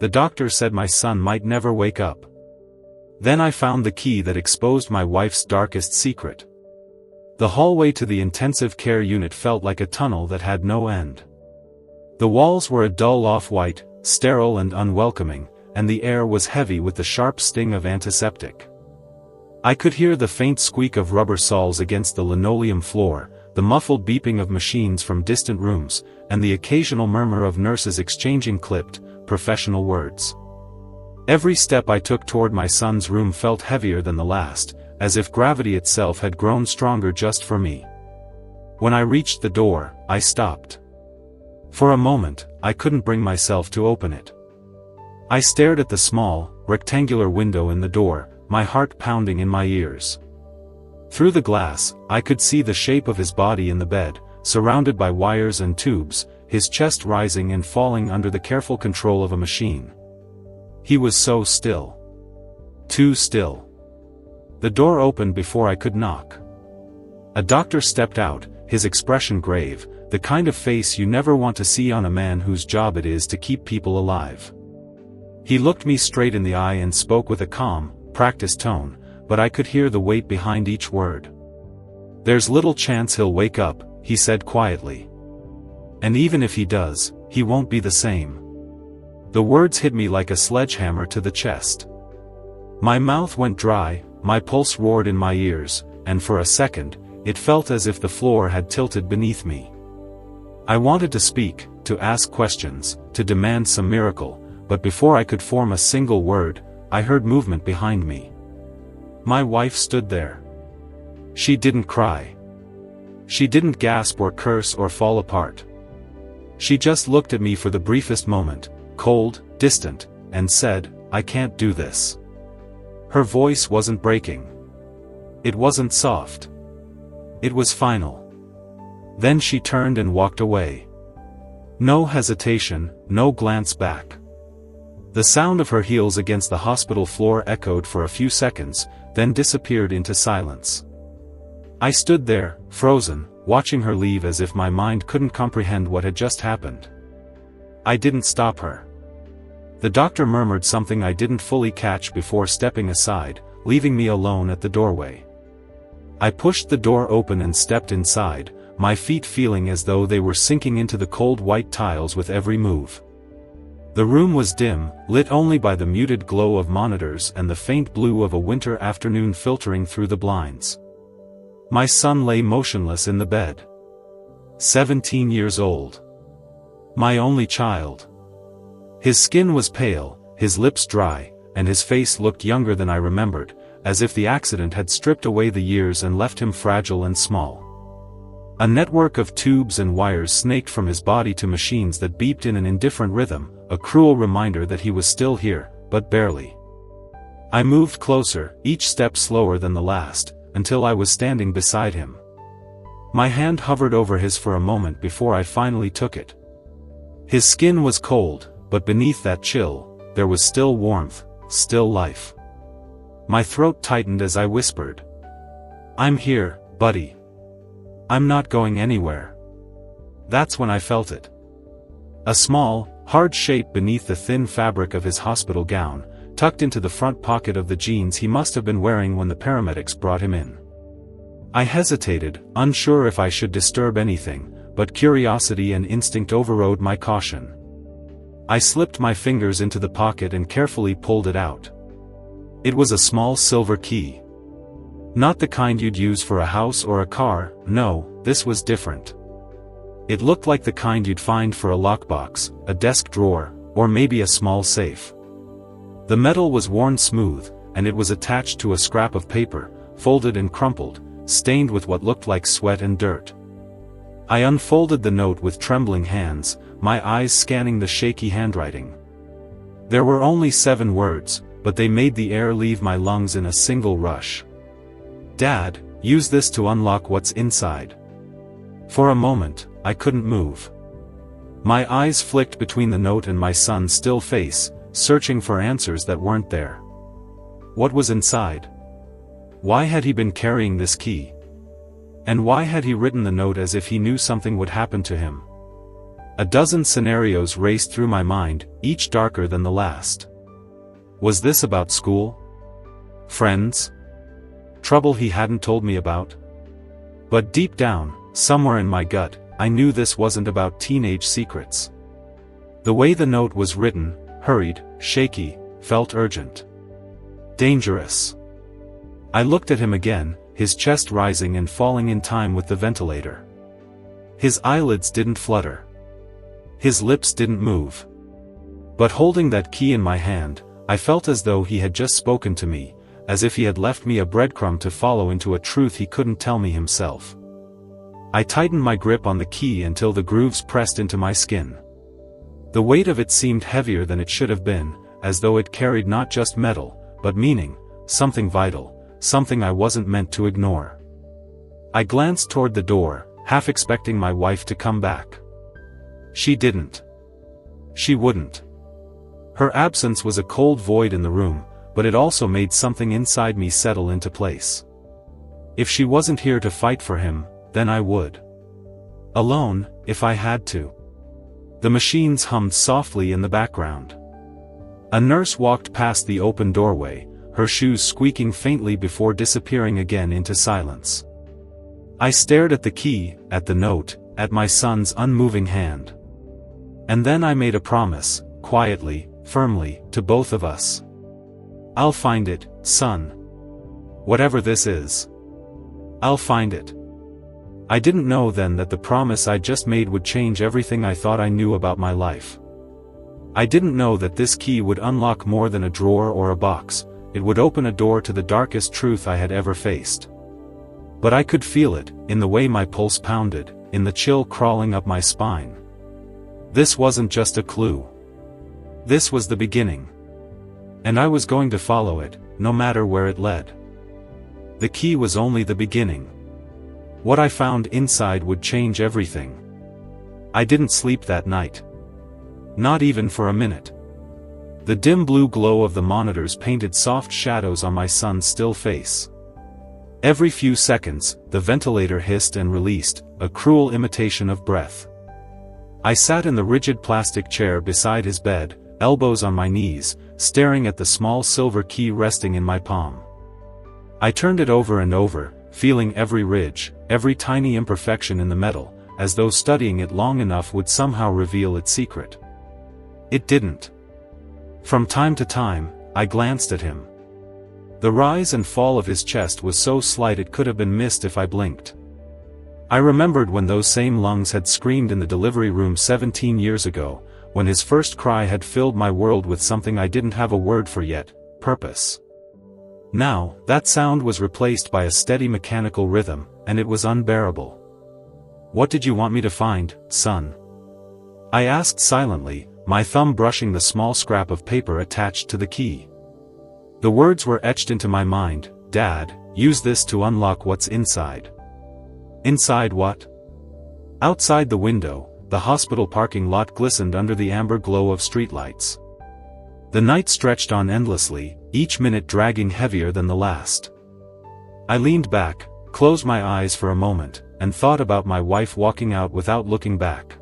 The doctor said my son might never wake up. Then I found the key that exposed my wife's darkest secret. The hallway to the intensive care unit felt like a tunnel that had no end. The walls were a dull off-white, sterile and unwelcoming, and the air was heavy with the sharp sting of antiseptic. I could hear the faint squeak of rubber soles against the linoleum floor, the muffled beeping of machines from distant rooms, and the occasional murmur of nurses exchanging clipped, professional words. Every step I took toward my son's room felt heavier than the last, as if gravity itself had grown stronger just for me. When I reached the door, I stopped. For a moment, I couldn't bring myself to open it. I stared at the small, rectangular window in the door, my heart pounding in my ears. Through the glass, I could see the shape of his body in the bed, surrounded by wires and tubes, his chest rising and falling under the careful control of a machine. He was so still. Too still. The door opened before I could knock. A doctor stepped out, his expression grave, the kind of face you never want to see on a man whose job it is to keep people alive. He looked me straight in the eye and spoke with a calm, practiced tone, but I could hear the weight behind each word. "There's little chance he'll wake up," he said quietly. "And even if he does, he won't be the same." The words hit me like a sledgehammer to the chest. My mouth went dry, my pulse roared in my ears, and for a second, it felt as if the floor had tilted beneath me. I wanted to speak, to ask questions, to demand some miracle, but before I could form a single word, I heard movement behind me. My wife stood there. She didn't cry. She didn't gasp or curse or fall apart. She just looked at me for the briefest moment, cold, distant, and said, "I can't do this." Her voice wasn't breaking. It wasn't soft. It was final. Then she turned and walked away. No hesitation, no glance back. The sound of her heels against the hospital floor echoed for a few seconds, then disappeared into silence. I stood there, frozen, watching her leave as if my mind couldn't comprehend what had just happened. I didn't stop her. The doctor murmured something I didn't fully catch before stepping aside, leaving me alone at the doorway. I pushed the door open and stepped inside, my feet feeling as though they were sinking into the cold white tiles with every move. The room was dim, lit only by the muted glow of monitors and the faint blue of a winter afternoon filtering through the blinds. My son lay motionless in the bed. 17 years old. My only child. His skin was pale, his lips dry, and his face looked younger than I remembered, as if the accident had stripped away the years and left him fragile and small. A network of tubes and wires snaked from his body to machines that beeped in an indifferent rhythm, a cruel reminder that he was still here, but barely. I moved closer, each step slower than the last, until I was standing beside him. My hand hovered over his for a moment before I finally took it. His skin was cold, but beneath that chill, there was still warmth, still life. My throat tightened as I whispered, "I'm here, buddy. I'm not going anywhere." That's when I felt it. A small, hard shape beneath the thin fabric of his hospital gown, tucked into the front pocket of the jeans he must have been wearing when the paramedics brought him in. I hesitated, unsure if I should disturb anything, but curiosity and instinct overrode my caution. I slipped my fingers into the pocket and carefully pulled it out. It was a small silver key. Not the kind you'd use for a house or a car, no, this was different. It looked like the kind you'd find for a lockbox, a desk drawer, or maybe a small safe. The metal was worn smooth, and it was attached to a scrap of paper, folded and crumpled, stained with what looked like sweat and dirt. I unfolded the note with trembling hands, my eyes scanning the shaky handwriting. There were only 7 words, but they made the air leave my lungs in a single rush. "Dad, use this to unlock what's inside." For a moment, I couldn't move. My eyes flicked between the note and my son's still face, searching for answers that weren't there. What was inside? Why had he been carrying this key? And why had he written the note as if he knew something would happen to him? A dozen scenarios raced through my mind, each darker than the last. Was this about school? Friends? Trouble he hadn't told me about? But deep down, somewhere in my gut, I knew this wasn't about teenage secrets. The way the note was written, hurried, shaky, felt urgent. Dangerous. I looked at him again, his chest rising and falling in time with the ventilator. His eyelids didn't flutter. His lips didn't move. But holding that key in my hand, I felt as though he had just spoken to me, as if he had left me a breadcrumb to follow into a truth he couldn't tell me himself. I tightened my grip on the key until the grooves pressed into my skin. The weight of it seemed heavier than it should have been, as though it carried not just metal, but meaning, something vital, something I wasn't meant to ignore. I glanced toward the door, half expecting my wife to come back. She didn't. She wouldn't. Her absence was a cold void in the room, but it also made something inside me settle into place. If she wasn't here to fight for him, then I would. Alone, if I had to. The machines hummed softly in the background. A nurse walked past the open doorway, her shoes squeaking faintly before disappearing again into silence. I stared at the key, at the note, at my son's unmoving hand. And then I made a promise, quietly, firmly, to both of us. I'll find it, son. Whatever this is. I'll find it. I didn't know then that the promise I just made would change everything I thought I knew about my life. I didn't know that this key would unlock more than a drawer or a box, it would open a door to the darkest truth I had ever faced. But I could feel it, in the way my pulse pounded, in the chill crawling up my spine. This wasn't just a clue. This was the beginning. And I was going to follow it, no matter where it led. The key was only the beginning. What I found inside would change everything. I didn't sleep that night. Not even for a minute. The dim blue glow of the monitors painted soft shadows on my son's still face. Every few seconds, the ventilator hissed and released, a cruel imitation of breath. I sat in the rigid plastic chair beside his bed, elbows on my knees, staring at the small silver key resting in my palm. I turned it over and over, feeling every ridge, every tiny imperfection in the metal, as though studying it long enough would somehow reveal its secret. It didn't. From time to time, I glanced at him. The rise and fall of his chest was so slight it could have been missed if I blinked. I remembered when those same lungs had screamed in the delivery room 17 years ago, when his first cry had filled my world with something I didn't have a word for yet, purpose. Now, that sound was replaced by a steady mechanical rhythm, and it was unbearable. "What did you want me to find, son?" I asked silently, my thumb brushing the small scrap of paper attached to the key. The words were etched into my mind, "Dad, use this to unlock what's inside." Inside what? Outside the window, the hospital parking lot glistened under the amber glow of streetlights. The night stretched on endlessly, each minute dragging heavier than the last. I leaned back, closed my eyes for a moment, and thought about my wife walking out without looking back.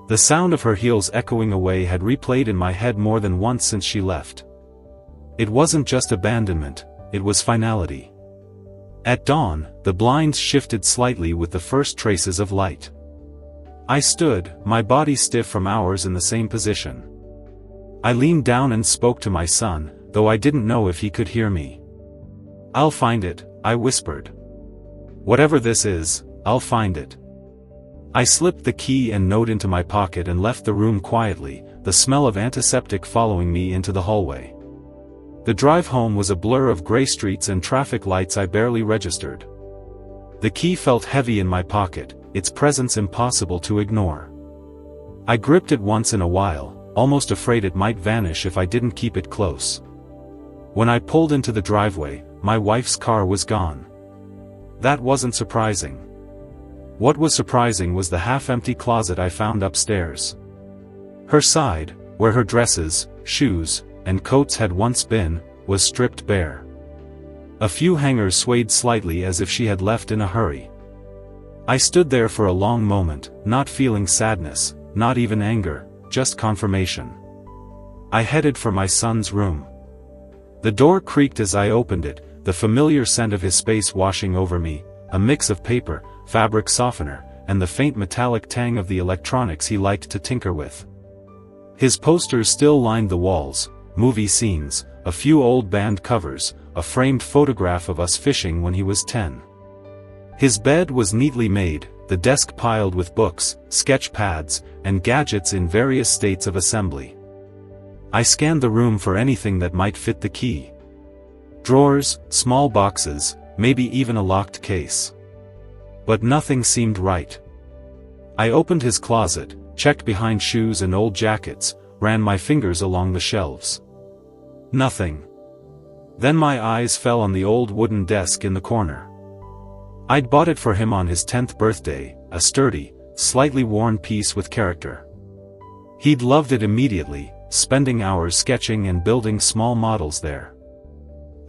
The sound of her heels echoing away had replayed in my head more than once since she left. It wasn't just abandonment, it was finality. At dawn, the blinds shifted slightly with the first traces of light. I stood, my body stiff from hours in the same position. I leaned down and spoke to my son, though I didn't know if he could hear me. "I'll find it," I whispered. "Whatever this is, I'll find it." I slipped the key and note into my pocket and left the room quietly, the smell of antiseptic following me into the hallway. The drive home was a blur of gray streets and traffic lights I barely registered. The key felt heavy in my pocket, its presence impossible to ignore. I gripped it once in a while, almost afraid it might vanish if I didn't keep it close. When I pulled into the driveway, my wife's car was gone. That wasn't surprising. What was surprising was the half-empty closet I found upstairs. Her side, where her dresses, shoes, and coats had once been, was stripped bare. A few hangers swayed slightly as if she had left in a hurry. I stood there for a long moment, not feeling sadness, not even anger, just confirmation. I headed for my son's room. The door creaked as I opened it, the familiar scent of his space washing over me, a mix of paper, fabric softener, and the faint metallic tang of the electronics he liked to tinker with. His posters still lined the walls, movie scenes, a few old band covers, a framed photograph of us fishing when he was 10. His bed was neatly made, the desk piled with books, sketch pads, and gadgets in various states of assembly. I scanned the room for anything that might fit the key. Drawers, small boxes, maybe even a locked case. But nothing seemed right. I opened his closet, checked behind shoes and old jackets, ran my fingers along the shelves. Nothing. Then my eyes fell on the old wooden desk in the corner. I'd bought it for him on his 10th birthday, a sturdy, slightly worn piece with character. He'd loved it immediately, spending hours sketching and building small models there.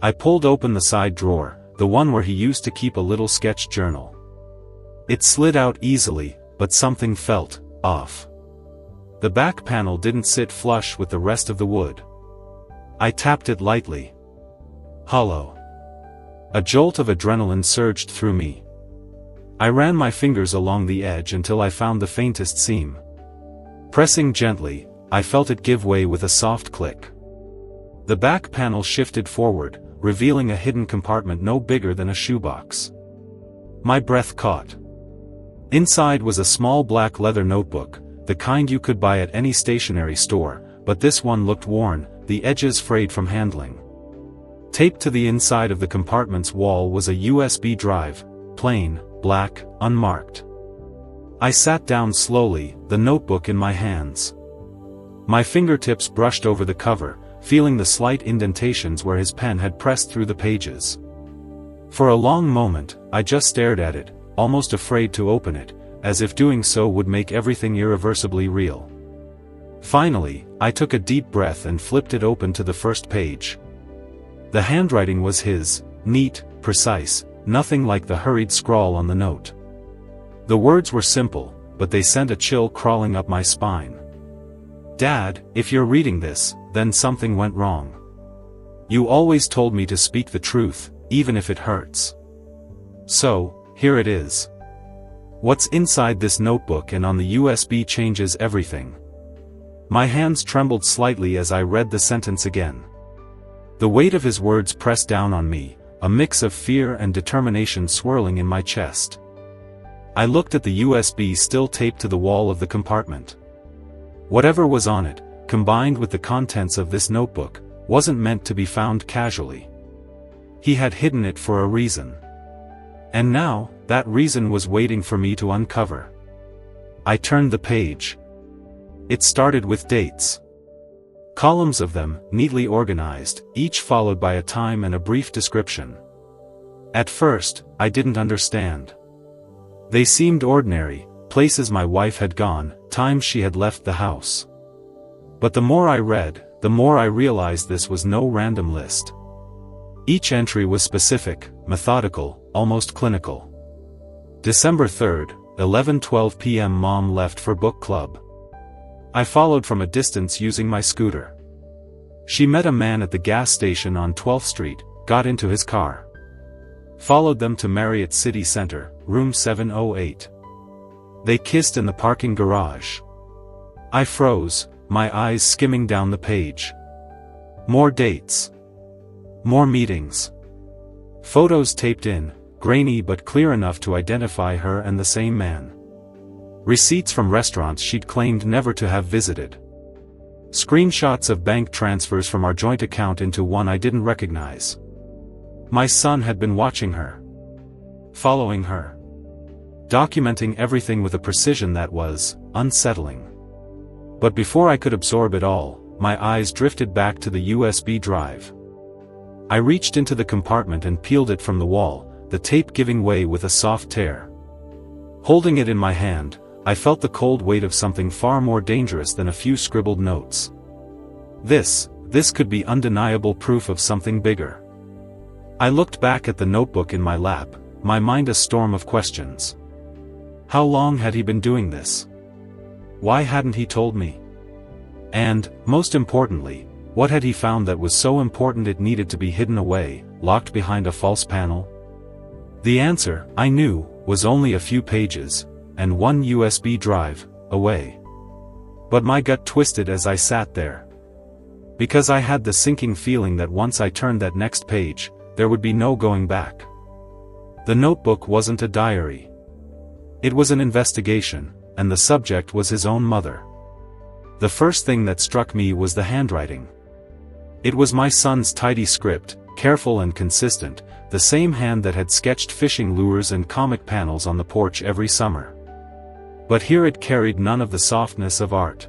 I pulled open the side drawer, the one where he used to keep a little sketch journal. It slid out easily, but something felt off. The back panel didn't sit flush with the rest of the wood. I tapped it lightly. Hollow. A jolt of adrenaline surged through me. I ran my fingers along the edge until I found the faintest seam. Pressing gently, I felt it give way with a soft click. The back panel shifted forward, revealing a hidden compartment no bigger than a shoebox. My breath caught. Inside was a small black leather notebook, the kind you could buy at any stationery store, but this one looked worn, the edges frayed from handling. Taped to the inside of the compartment's wall was a USB drive, plain, black, unmarked. I sat down slowly, the notebook in my hands. My fingertips brushed over the cover, feeling the slight indentations where his pen had pressed through the pages. For a long moment, I just stared at it, almost afraid to open it, as if doing so would make everything irreversibly real. Finally, I took a deep breath and flipped it open to the first page. The handwriting was his, neat, precise, nothing like the hurried scrawl on the note. The words were simple, but they sent a chill crawling up my spine. Dad, if you're reading this, then something went wrong. You always told me to speak the truth, even if it hurts. So, here it is. What's inside this notebook and on the USB changes everything. My hands trembled slightly as I read the sentence again. The weight of his words pressed down on me, a mix of fear and determination swirling in my chest. I looked at the USB still taped to the wall of the compartment. Whatever was on it, combined with the contents of this notebook, wasn't meant to be found casually. He had hidden it for a reason. And now, that reason was waiting for me to uncover. I turned the page. It started with dates. Columns of them, neatly organized, each followed by a time and a brief description. At first, I didn't understand. They seemed ordinary, places my wife had gone, times she had left the house. But the more I read, the more I realized this was no random list. Each entry was specific, methodical, almost clinical. December 3rd, 11:12 p.m. Mom left for book club. I followed from a distance using my scooter. She met a man at the gas station on 12th Street, got into his car. Followed them to Marriott City Center, room 708. They kissed in the parking garage. I froze, my eyes skimming down the page. More dates. More meetings. Photos taped in, grainy but clear enough to identify her and the same man. Receipts from restaurants she'd claimed never to have visited. Screenshots of bank transfers from our joint account into one I didn't recognize. My son had been watching her. Following her. Documenting everything with a precision that was unsettling. But before I could absorb it all, my eyes drifted back to the USB drive. I reached into the compartment and peeled it from the wall, the tape giving way with a soft tear. Holding it in my hand, I felt the cold weight of something far more dangerous than a few scribbled notes. This could be undeniable proof of something bigger. I looked back at the notebook in my lap, my mind a storm of questions. How long had he been doing this? Why hadn't he told me? And, most importantly, what had he found that was so important it needed to be hidden away, locked behind a false panel? The answer, I knew, was only a few pages, and one USB drive, away. But my gut twisted as I sat there. Because I had the sinking feeling that once I turned that next page, there would be no going back. The notebook wasn't a diary. It was an investigation, and the subject was his own mother. The first thing that struck me was the handwriting. It was my son's tidy script, careful and consistent, the same hand that had sketched fishing lures and comic panels on the porch every summer. But here it carried none of the softness of art.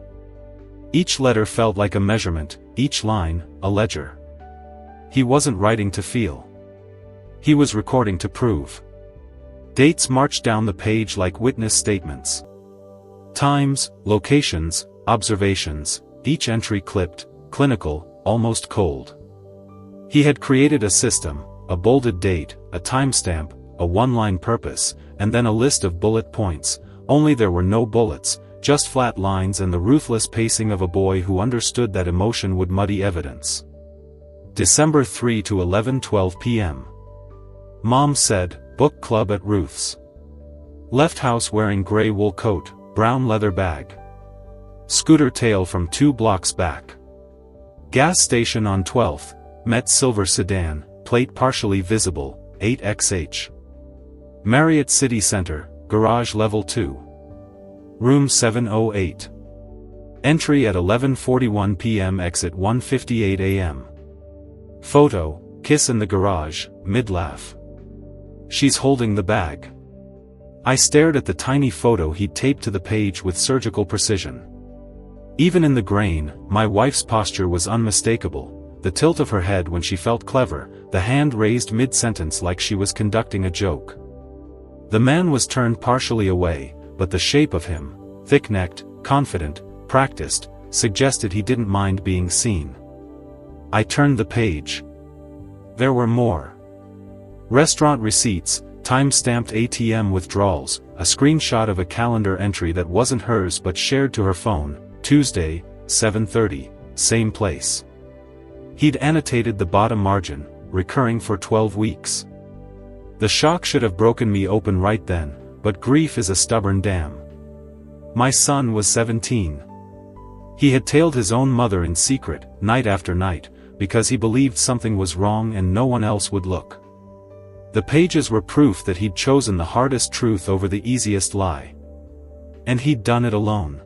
Each letter felt like a measurement, each line, a ledger. He wasn't writing to feel. He was recording to prove. Dates marched down the page like witness statements. Times, locations, observations, each entry clipped, clinical, almost cold. He had created a system, a bolded date, a timestamp, a one-line purpose, and then a list of bullet points, only there were no bullets, just flat lines and the ruthless pacing of a boy who understood that emotion would muddy evidence. December 3 to 11:12 p.m. Mom said, book club at Ruth's. Left house wearing gray wool coat, brown leather bag. Scooter tail from 2 blocks back. Gas station on 12th, met silver sedan, plate partially visible, 8XH. Marriott City Center, garage level 2. Room 708. Entry at 11:41 p.m. exit 1:58 a.m. Photo, kiss in the garage, mid-laugh. She's holding the bag. I stared at the tiny photo he'd taped to the page with surgical precision. Even in the grain, my wife's posture was unmistakable, the tilt of her head when she felt clever, the hand raised mid-sentence like she was conducting a joke. The man was turned partially away, but the shape of him, thick-necked, confident, practiced, suggested he didn't mind being seen. I turned the page. There were more. Restaurant receipts, time-stamped ATM withdrawals, a screenshot of a calendar entry that wasn't hers but shared to her phone, Tuesday, 7:30, same place. He'd annotated the bottom margin, recurring for 12 weeks. The shock should have broken me open right then, but grief is a stubborn dam. My son was 17. He had tailed his own mother in secret, night after night, because he believed something was wrong and no one else would look. The pages were proof that he'd chosen the hardest truth over the easiest lie. And he'd done it alone.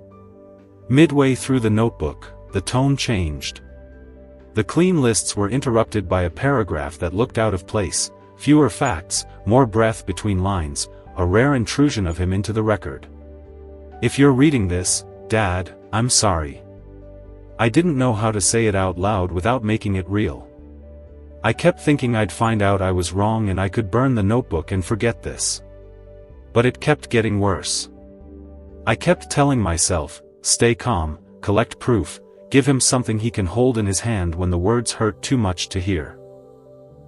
Midway through the notebook, the tone changed. The clean lists were interrupted by a paragraph that looked out of place, fewer facts, more breath between lines, a rare intrusion of him into the record. If you're reading this, Dad, I'm sorry. I didn't know how to say it out loud without making it real. I kept thinking I'd find out I was wrong and I could burn the notebook and forget this. But it kept getting worse. I kept telling myself, stay calm, collect proof, give him something he can hold in his hand when the words hurt too much to hear.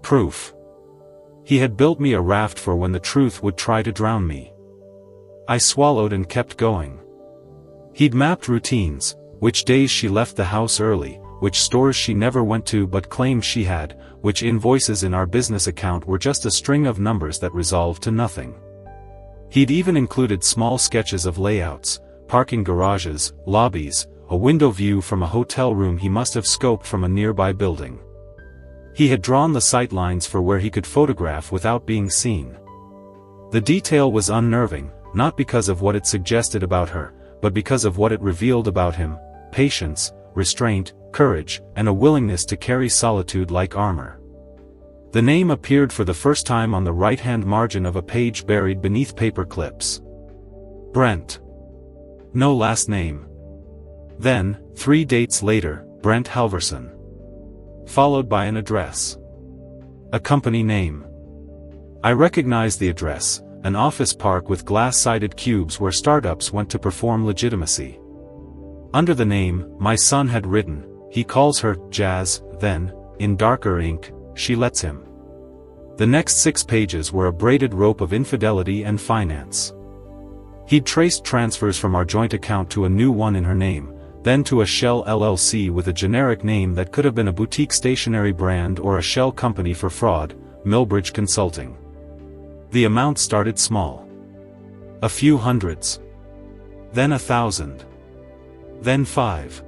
Proof. He had built me a raft for when the truth would try to drown me. I swallowed and kept going. He'd mapped routines, which days she left the house early, which stores she never went to but claimed she had, which invoices in our business account were just a string of numbers that resolved to nothing. He'd even included small sketches of layouts, parking garages, lobbies, a window view from a hotel room he must have scoped from a nearby building. He had drawn the sight lines for where he could photograph without being seen. The detail was unnerving, not because of what it suggested about her, but because of what it revealed about him: patience, restraint, courage, and a willingness to carry solitude like armor. The name appeared for the first time on the right-hand margin of a page buried beneath paper clips. Brent. No last name. Then, 3 dates later, Brent Halverson. Followed by an address. A company name. I recognized the address, an office park with glass-sided cubes where startups went to perform legitimacy. Under the name, my son had written, he calls her Jazz, then, in darker ink, she lets him. The next 6 pages were a braided rope of infidelity and finance. He'd traced transfers from our joint account to a new one in her name, then to a shell LLC with a generic name that could have been a boutique stationery brand or a shell company for fraud, Millbridge Consulting. The amount started small. A few hundreds. Then 1,000. Then 5.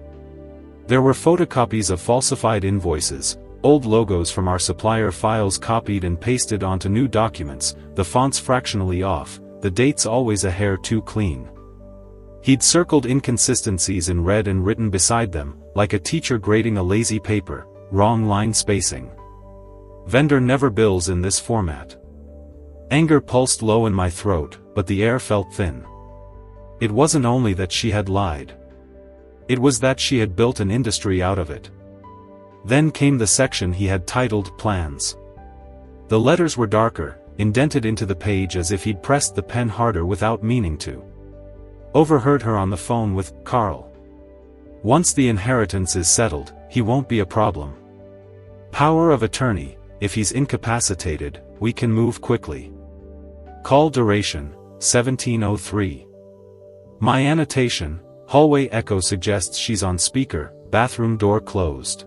There were photocopies of falsified invoices, old logos from our supplier files copied and pasted onto new documents, the fonts fractionally off, the dates always a hair too clean. He'd circled inconsistencies in red and written beside them, like a teacher grading a lazy paper, wrong line spacing. Vendor never bills in this format. Anger pulsed low in my throat, but the air felt thin. It wasn't only that she had lied. It was that she had built an industry out of it. Then came the section he had titled Plans. The letters were darker, indented into the page as if he'd pressed the pen harder without meaning to. Overheard her on the phone with Carl. Once the inheritance is settled, he won't be a problem. Power of attorney, if he's incapacitated, we can move quickly. Call duration, 1703. My annotation, hallway echo suggests she's on speaker, bathroom door closed.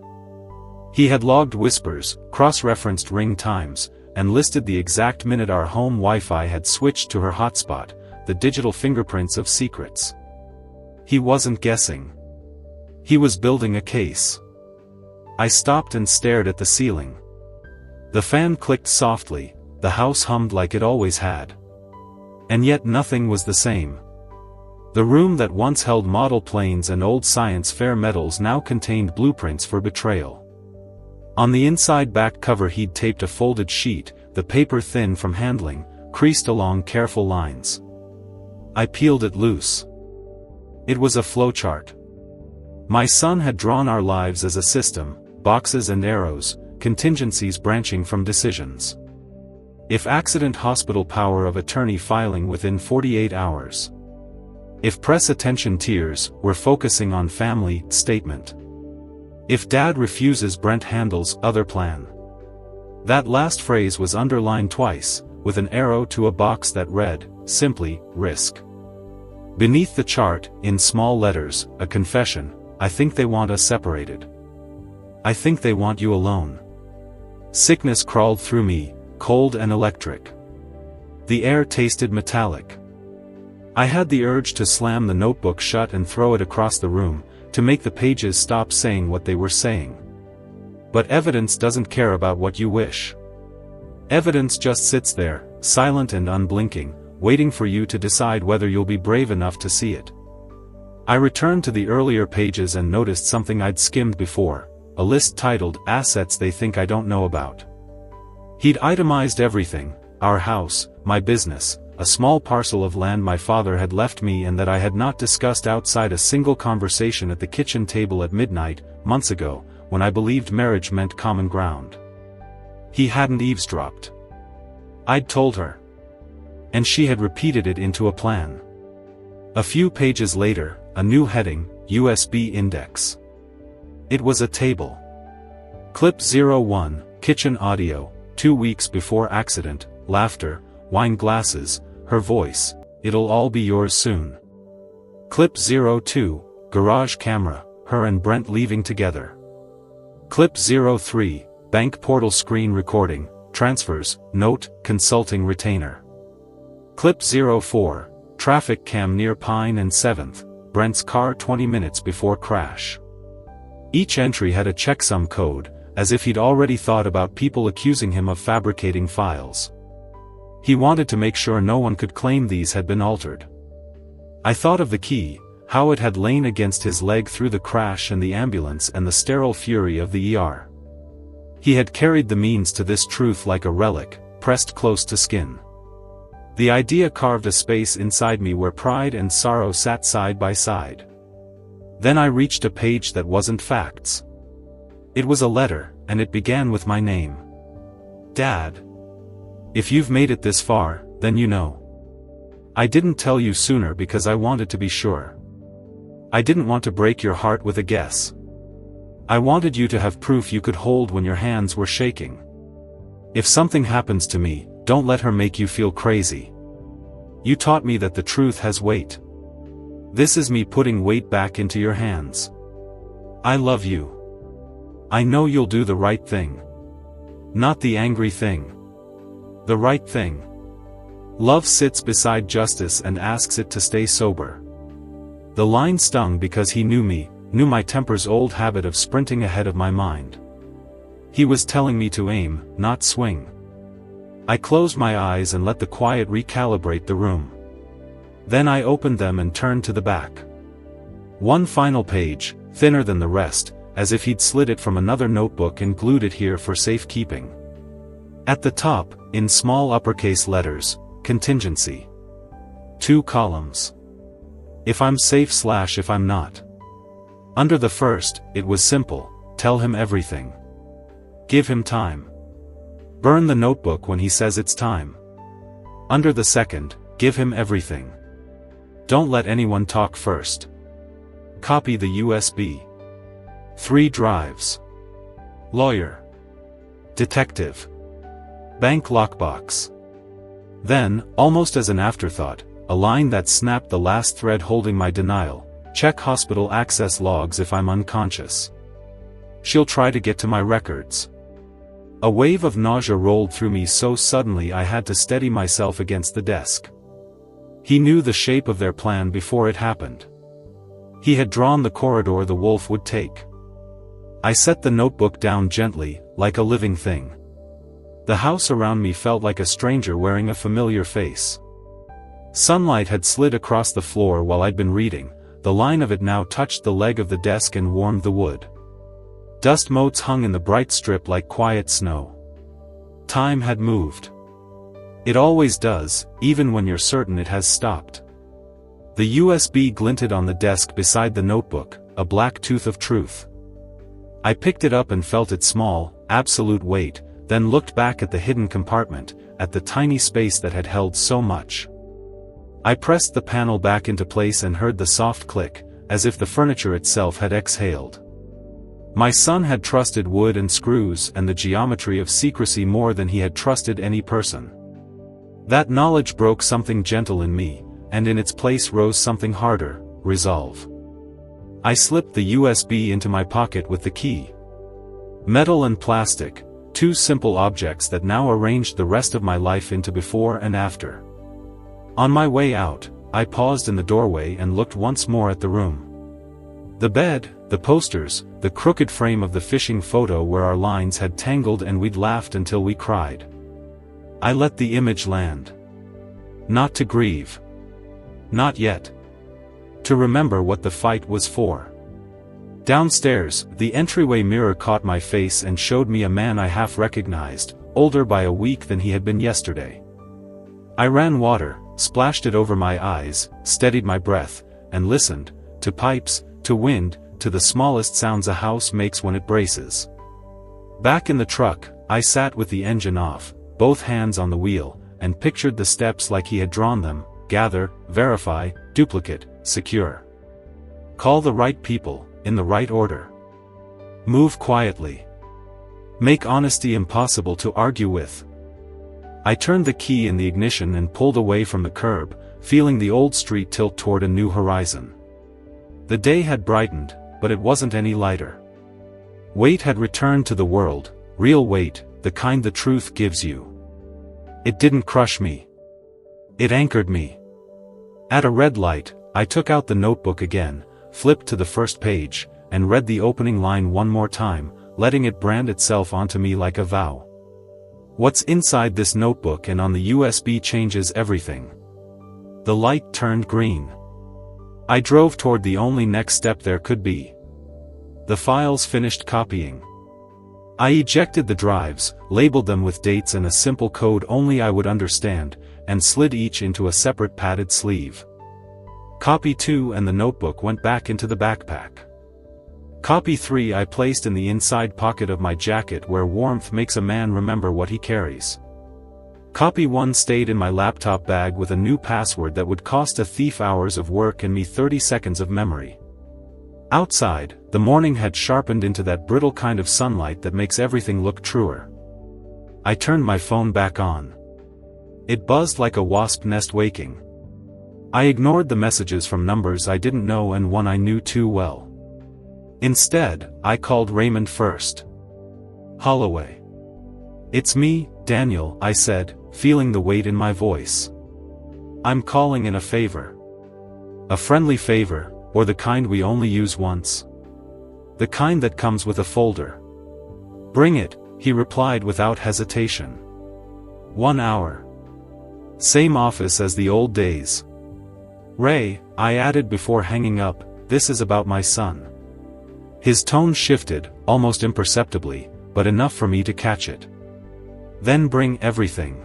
He had logged whispers, cross-referenced ring times, and listed the exact minute our home Wi-Fi had switched to her hotspot, the digital fingerprints of secrets. He wasn't guessing. He was building a case. I stopped and stared at the ceiling. The fan clicked softly, the house hummed like it always had. And yet nothing was the same. The room that once held model planes and old science fair medals now contained blueprints for betrayal. On the inside back cover he'd taped a folded sheet, the paper thin from handling, creased along careful lines. I peeled it loose. It was a flowchart. My son had drawn our lives as a system, boxes and arrows, contingencies branching from decisions. If accident, hospital, power of attorney, filing within 48 hours. If press attention, tears, we're focusing on family, statement. If dad refuses, Brent handles, other plan. That last phrase was underlined twice, with an arrow to a box that read, simply, risk. Beneath the chart, in small letters, a confession, I think they want us separated. I think they want you alone. Sickness crawled through me, cold and electric. The air tasted metallic. I had the urge to slam the notebook shut and throw it across the room, to make the pages stop saying what they were saying. But evidence doesn't care about what you wish. Evidence just sits there, silent and unblinking, waiting for you to decide whether you'll be brave enough to see it. I returned to the earlier pages and noticed something I'd skimmed before, a list titled Assets They Think I Don't Know About. He'd itemized everything, our house, my business, a small parcel of land my father had left me and that I had not discussed outside a single conversation at the kitchen table at midnight, months ago, when I believed marriage meant common ground. He hadn't eavesdropped. I'd told her. And she had repeated it into a plan. A few pages later, a new heading, USB index. It was a table. Clip 01, kitchen audio, 2 weeks before accident, laughter, wine glasses, her voice, it'll all be yours soon. Clip 02, garage camera, her and Brent leaving together. Clip 03, bank portal screen recording, transfers, note, consulting retainer. Clip 04, traffic cam near Pine and 7th, Brent's car 20 minutes before crash. Each entry had a checksum code, as if he'd already thought about people accusing him of fabricating files. He wanted to make sure no one could claim these had been altered. I thought of the key, how it had lain against his leg through the crash and the ambulance and the sterile fury of the ER. He had carried the means to this truth like a relic, pressed close to skin. The idea carved a space inside me where pride and sorrow sat side by side. Then I reached a page that wasn't facts. It was a letter, and it began with my name. Dad. If you've made it this far, then you know. I didn't tell you sooner because I wanted to be sure. I didn't want to break your heart with a guess. I wanted you to have proof you could hold when your hands were shaking. If something happens to me, don't let her make you feel crazy. You taught me that the truth has weight. This is me putting weight back into your hands. I love you. I know you'll do the right thing. Not the angry thing. The right thing. Love sits beside justice and asks it to stay sober. The line stung because he knew me, knew my temper's old habit of sprinting ahead of my mind. He was telling me to aim, not swing. I closed my eyes and let the quiet recalibrate the room. Then I opened them and turned to the back. One final page, thinner than the rest, as if he'd slid it from another notebook and glued it here for safekeeping. At the top, in small uppercase letters, contingency. 2 columns. If I'm safe/if I'm not. Under the first, it was simple: tell him everything. Give him time. Burn the notebook when he says it's time. Under the second, give him everything. Don't let anyone talk first. Copy the USB. 3 drives. Lawyer. Detective. Bank lockbox. Then, almost as an afterthought, a line that snapped the last thread holding my denial: check hospital access logs if I'm unconscious. She'll try to get to my records. A wave of nausea rolled through me so suddenly I had to steady myself against the desk. He knew the shape of their plan before it happened. He had drawn the corridor the wolf would take. I set the notebook down gently, like a living thing. The house around me felt like a stranger wearing a familiar face. Sunlight had slid across the floor while I'd been reading, the line of it now touched the leg of the desk and warmed the wood. Dust motes hung in the bright strip like quiet snow. Time had moved. It always does, even when you're certain it has stopped. The USB glinted on the desk beside the notebook, a black tooth of truth. I picked it up and felt its small, absolute weight, then looked back at the hidden compartment, at the tiny space that had held so much. I pressed the panel back into place and heard the soft click, as if the furniture itself had exhaled. My son had trusted wood and screws and the geometry of secrecy more than he had trusted any person. That knowledge broke something gentle in me, and in its place rose something harder: resolve. I slipped the USB into my pocket with the key. Metal and plastic, 2 simple objects that now arranged the rest of my life into before and after. On my way out, I paused in the doorway and looked once more at the room. The bed, the posters, the crooked frame of the fishing photo where our lines had tangled and we'd laughed until we cried. I let the image land. Not to grieve. Not yet. To remember what the fight was for. Downstairs, the entryway mirror caught my face and showed me a man I half recognized, older by a week than he had been yesterday. I ran water, splashed it over my eyes, steadied my breath, and listened, to pipes, to wind, to the smallest sounds a house makes when it braces. Back in the truck, I sat with the engine off, both hands on the wheel, and pictured the steps like he had drawn them: gather, verify, duplicate, secure. Call the right people, in the right order. Move quietly. Make honesty impossible to argue with. I turned the key in the ignition and pulled away from the curb, feeling the old street tilt toward a new horizon. The day had brightened, but it wasn't any lighter. Weight had returned to the world, real weight, the kind the truth gives you. It didn't crush me. It anchored me. At a red light, I took out the notebook again, flipped to the first page, and read the opening line one more time, letting it brand itself onto me like a vow. What's inside this notebook and on the USB changes everything. The light turned green. I drove toward the only next step there could be. The files finished copying. I ejected the drives, labeled them with dates and a simple code only I would understand, and slid each into a separate padded sleeve. Copy 2 and the notebook went back into the backpack. Copy 3 I placed in the inside pocket of my jacket where warmth makes a man remember what he carries. Copy 1 stayed in my laptop bag with a new password that would cost a thief hours of work and me 30 seconds of memory. Outside, the morning had sharpened into that brittle kind of sunlight that makes everything look truer. I turned my phone back on. It buzzed like a wasp nest waking. I ignored the messages from numbers I didn't know and one I knew too well. Instead, I called Raymond first. Holloway. It's me, Daniel, I said, feeling the weight in my voice. I'm calling in a favor. A friendly favor, or the kind we only use once. The kind that comes with a folder. Bring it, he replied without hesitation. 1 hour. Same office as the old days. Ray, I added before hanging up, this is about my son. His tone shifted, almost imperceptibly, but enough for me to catch it. Then bring everything.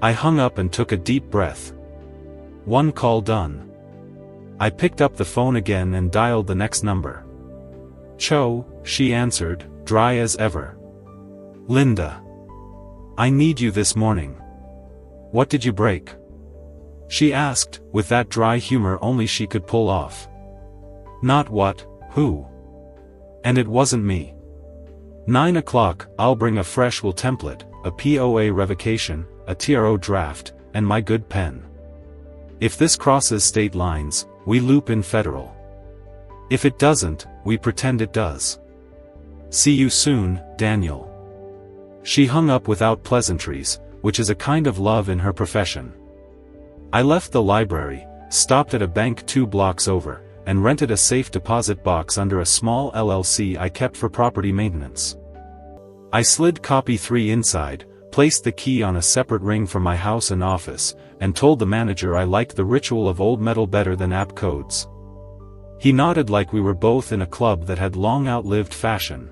I hung up and took a deep breath. 1 call done. I picked up the phone again and dialed the next number. Cho, she answered, dry as ever. Linda. I need you this morning. What did you break? She asked, with that dry humor only she could pull off. Not what, who? And it wasn't me. 9 o'clock, I'll bring a fresh will template, a POA revocation, a TRO draft, and my good pen. If this crosses state lines, we loop in federal. If it doesn't, we pretend it does. See you soon, Daniel. She hung up without pleasantries, which is a kind of love in her profession. I left the library, stopped at a bank 2 blocks over, and rented a safe deposit box under a small LLC I kept for property maintenance. I slid copy 3 inside, placed the key on a separate ring from my house and office, and told the manager I liked the ritual of old metal better than app codes. He nodded like we were both in a club that had long outlived fashion.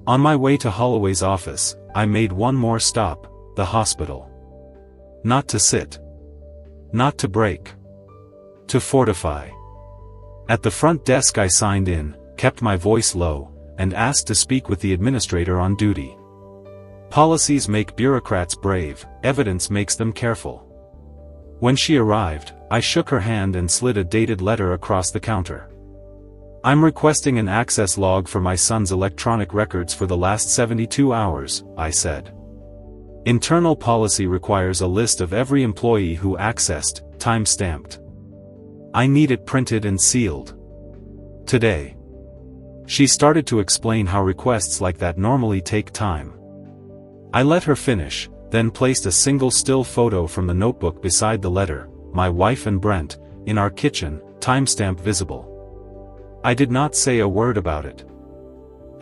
On my way to Holloway's office, I made one more stop, the hospital. Not to sit. Not to break. To fortify. At the front desk I signed in, kept my voice low, and asked to speak with the administrator on duty. Policies make bureaucrats brave, evidence makes them careful. When she arrived, I shook her hand and slid a dated letter across the counter. I'm requesting an access log for my son's electronic records for the last 72 hours, I said. Internal policy requires a list of every employee who accessed, time-stamped. I need it printed and sealed. Today. She started to explain how requests like that normally take time. I let her finish, then placed a single still photo from the notebook beside the letter, my wife and Brent, in our kitchen, timestamp visible. I did not say a word about it.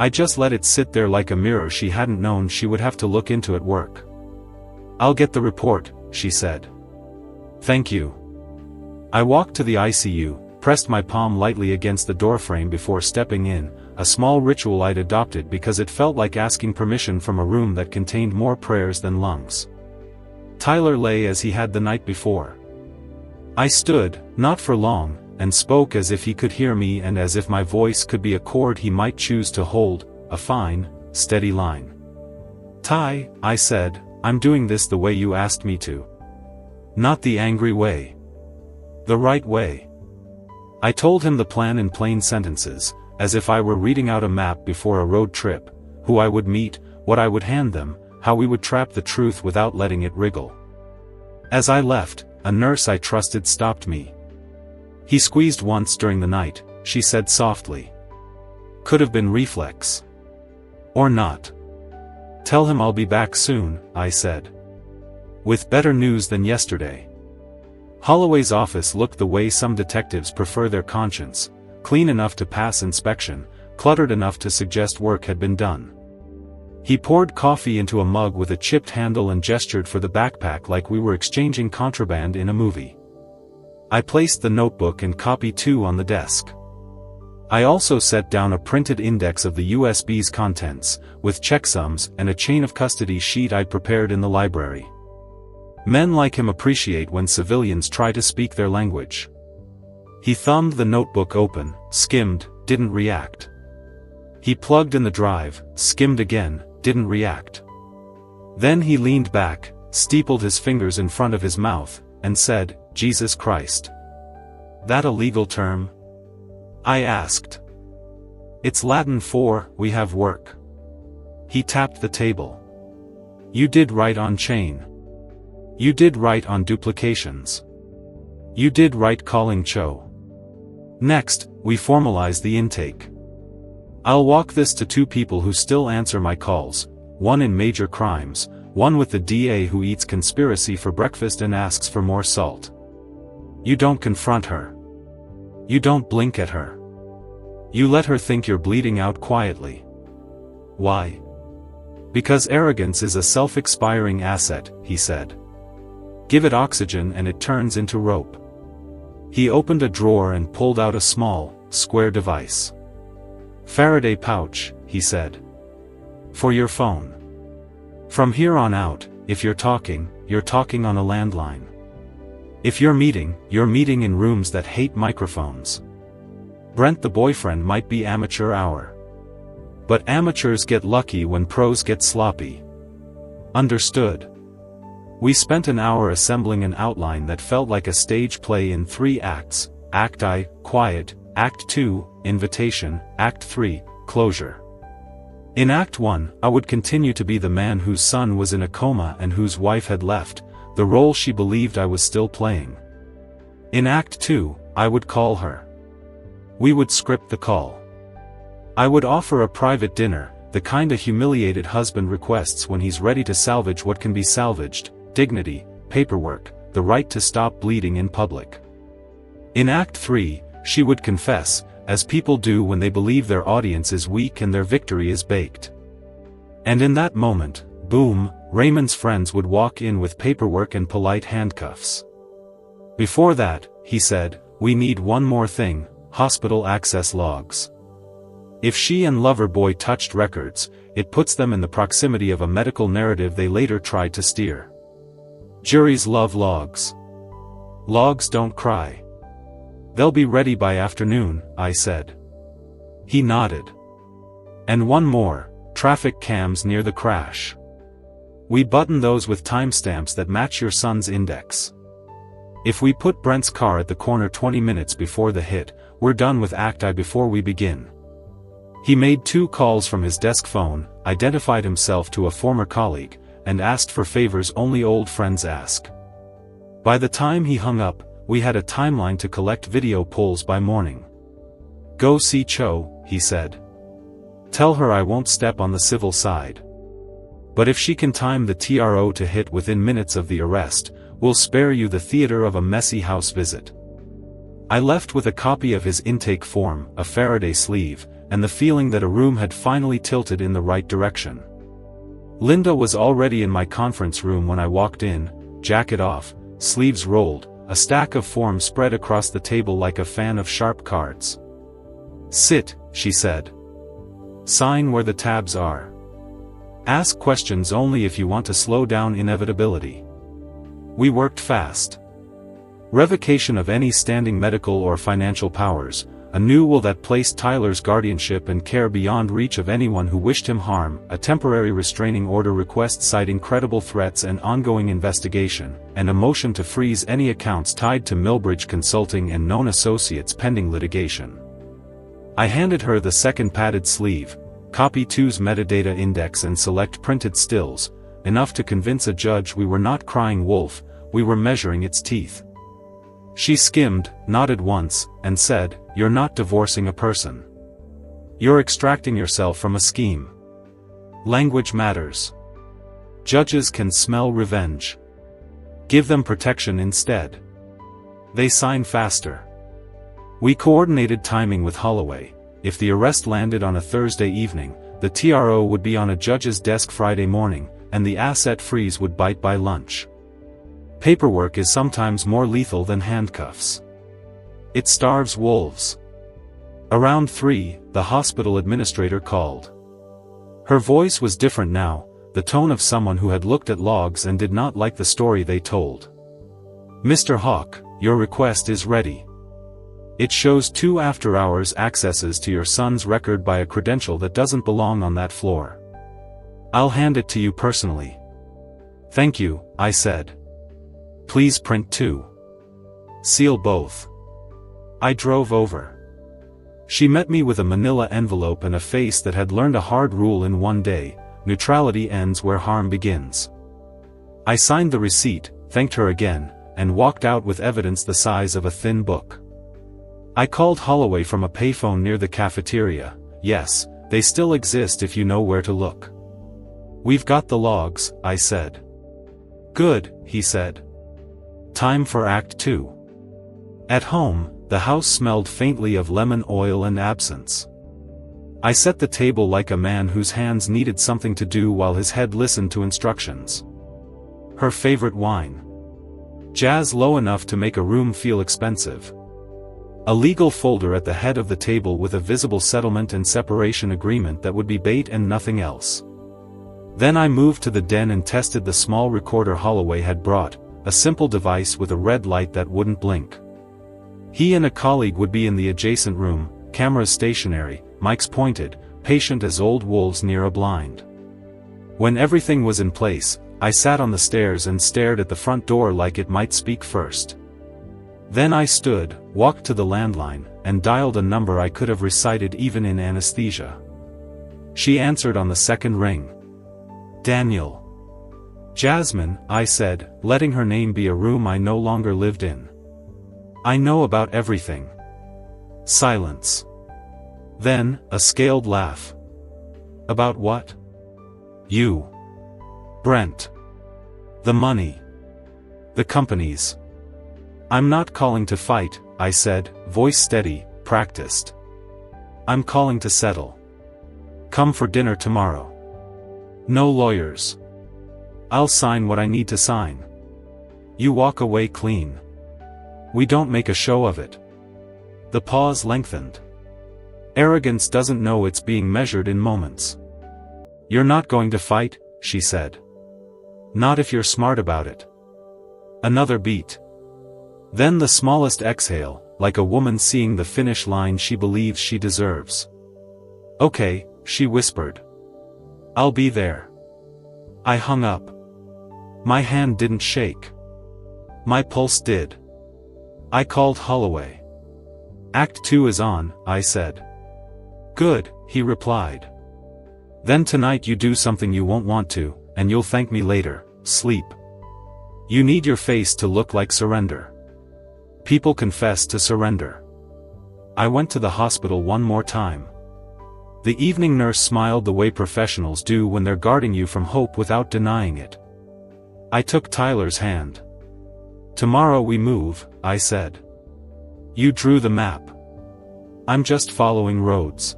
I just let it sit there like a mirror she hadn't known she would have to look into at work. I'll get the report, she said. Thank you. I walked to the ICU, pressed my palm lightly against the doorframe before stepping in, a small ritual I'd adopted because it felt like asking permission from a room that contained more prayers than lungs. Tyler lay as he had the night before. I stood, not for long, and spoke as if he could hear me and as if my voice could be a chord he might choose to hold, a fine, steady line. Ty, I said, I'm doing this the way you asked me to. Not the angry way. The right way. I told him the plan in plain sentences, as if I were reading out a map before a road trip, who I would meet, what I would hand them, how we would trap the truth without letting it wriggle. As I left, a nurse I trusted stopped me. He squeezed once during the night, she said softly. Could have been reflex. Or not. Tell him I'll be back soon, I said. With better news than yesterday. Holloway's office looked the way some detectives prefer their conscience, clean enough to pass inspection, cluttered enough to suggest work had been done. He poured coffee into a mug with a chipped handle and gestured for the backpack like we were exchanging contraband in a movie. I placed the notebook and copy 2 on the desk. I also set down a printed index of the USB's contents, with checksums and a chain of custody sheet I'd prepared in the library. Men like him appreciate when civilians try to speak their language. He thumbed the notebook open, skimmed, didn't react. He plugged in the drive, skimmed again, didn't react. Then he leaned back, steepled his fingers in front of his mouth, and said, Jesus Christ. That a legal term? I asked. It's Latin for, we have work. He tapped the table. You did right on chain. You did right on duplications. You did right calling Cho. Next, we formalize the intake. I'll walk this to 2 people who still answer my calls, one in major crimes, one with the DA who eats conspiracy for breakfast and asks for more salt. You don't confront her. You don't blink at her. You let her think you're bleeding out quietly. Why? Because arrogance is a self-expiring asset, he said. Give it oxygen and it turns into rope. He opened a drawer and pulled out a small, square device. Faraday pouch, he said. For your phone. From here on out, if you're talking on a landline. If you're meeting in rooms that hate microphones. Brent the boyfriend might be amateur hour. But amateurs get lucky when pros get sloppy. Understood? We spent an hour assembling an outline that felt like a stage play in 3 acts, Act I, quiet, Act II, invitation, Act III, closure. In Act I, I would continue to be the man whose son was in a coma and whose wife had left, the role she believed I was still playing. In Act II, I would call her. We would script the call. I would offer a private dinner, the kind a humiliated husband requests when he's ready to salvage what can be salvaged, dignity, paperwork, the right to stop bleeding in public. In Act III, she would confess, as people do when they believe their audience is weak and their victory is baked. And in that moment, boom, Raymond's friends would walk in with paperwork and polite handcuffs. Before that, he said, we need one more thing, hospital access logs. If she and Loverboy touched records, it puts them in the proximity of a medical narrative they later tried to steer. Juries love logs. Logs don't cry. They'll be ready by afternoon, I said. He nodded. And one more, traffic cams near the crash. We button those with timestamps that match your son's index. If we put Brent's car at the corner 20 minutes before the hit, we're done with Act I before we begin. He made 2 calls from his desk phone, identified himself to a former colleague, and asked for favors only old friends ask. By the time he hung up, we had a timeline to collect video polls by morning. Go see Cho, he said. Tell her I won't step on the civil side. But if she can time the TRO to hit within minutes of the arrest, we'll spare you the theater of a messy house visit. I left with a copy of his intake form, a Faraday sleeve, and the feeling that a room had finally tilted in the right direction. Linda was already in my conference room when I walked in, jacket off, sleeves rolled, a stack of forms spread across the table like a fan of sharp cards. Sit, she said. Sign where the tabs are. Ask questions only if you want to slow down inevitability. We worked fast. Revocation of any standing medical or financial powers, a new will that placed Tyler's guardianship and care beyond reach of anyone who wished him harm, a temporary restraining order request citing credible threats and ongoing investigation, and a motion to freeze any accounts tied to Millbridge Consulting and known associates pending litigation. I handed her the second padded sleeve, copy 2's metadata index and select printed stills, enough to convince a judge we were not crying wolf, we were measuring its teeth. She skimmed, nodded once, and said, "You're not divorcing a person. You're extracting yourself from a scheme. Language matters. Judges can smell revenge. Give them protection instead. They sign faster." We coordinated timing with Holloway. If the arrest landed on a Thursday evening, the TRO would be on a judge's desk Friday morning, and the asset freeze would bite by lunch. Paperwork is sometimes more lethal than handcuffs. It starves wolves. Around 3, the hospital administrator called. Her voice was different now, the tone of someone who had looked at logs and did not like the story they told. "Mr. Hawk, your request is ready. It shows 2 after-hours accesses to your son's record by a credential that doesn't belong on that floor. I'll hand it to you personally." "Thank you," I said. "Please print 2. Seal both." I drove over. She met me with a manila envelope and a face that had learned a hard rule in one day: neutrality ends where harm begins. I signed the receipt, thanked her again, and walked out with evidence the size of a thin book. I called Holloway from a payphone near the cafeteria. Yes, they still exist if you know where to look. We've got the logs, I said. Good, he said. Time for Act 2. At home, the house smelled faintly of lemon oil and absinthe. I set the table like a man whose hands needed something to do while his head listened to instructions. Her favorite wine. Jazz low enough to make a room feel expensive. A legal folder at the head of the table with a visible settlement and separation agreement that would be bait and nothing else. Then I moved to the den and tested the small recorder Holloway had brought, a simple device with a red light that wouldn't blink. He and a colleague would be in the adjacent room, cameras stationary, mics pointed, patient as old wolves near a blind. When everything was in place, I sat on the stairs and stared at the front door like it might speak first. Then I stood, walked to the landline, and dialed a number I could have recited even in anesthesia. She answered on the second ring. Daniel. Jasmine, I said, letting her name be a room I no longer lived in. I know about everything. Silence. Then, a scaled laugh. About what? You. Brent. The money. The companies. I'm not calling to fight, I said, voice steady, practiced. I'm calling to settle. Come for dinner tomorrow. No lawyers. I'll sign what I need to sign. You walk away clean. We don't make a show of it. The pause lengthened. Arrogance doesn't know it's being measured in moments. You're not going to fight, she said. Not if you're smart about it. Another beat. Then the smallest exhale, like a woman seeing the finish line she believes she deserves. Okay, she whispered. I'll be there. I hung up. My hand didn't shake. My pulse did. I called Holloway. Act 2 is on, I said. Good, he replied. Then tonight you do something you won't want to, and you'll thank me later. Sleep. You need your face to look like surrender. People confess to surrender. I went to the hospital one more time. The evening nurse smiled the way professionals do when they're guarding you from hope without denying it. I took Tyler's hand. Tomorrow we move, I said. You drew the map. I'm just following roads.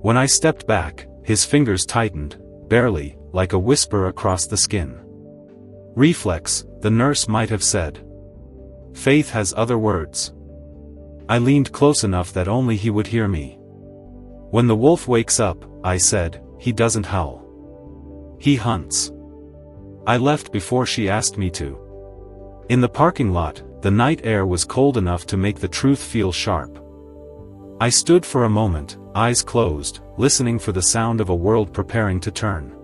When I stepped back, his fingers tightened, barely, like a whisper across the skin. Reflex, the nurse might have said. Faith has other words. I leaned close enough that only he would hear me. When the wolf wakes up, I said, he doesn't howl. He hunts. I left before she asked me to. In the parking lot, the night air was cold enough to make the truth feel sharp. I stood for a moment, eyes closed, listening for the sound of a world preparing to turn.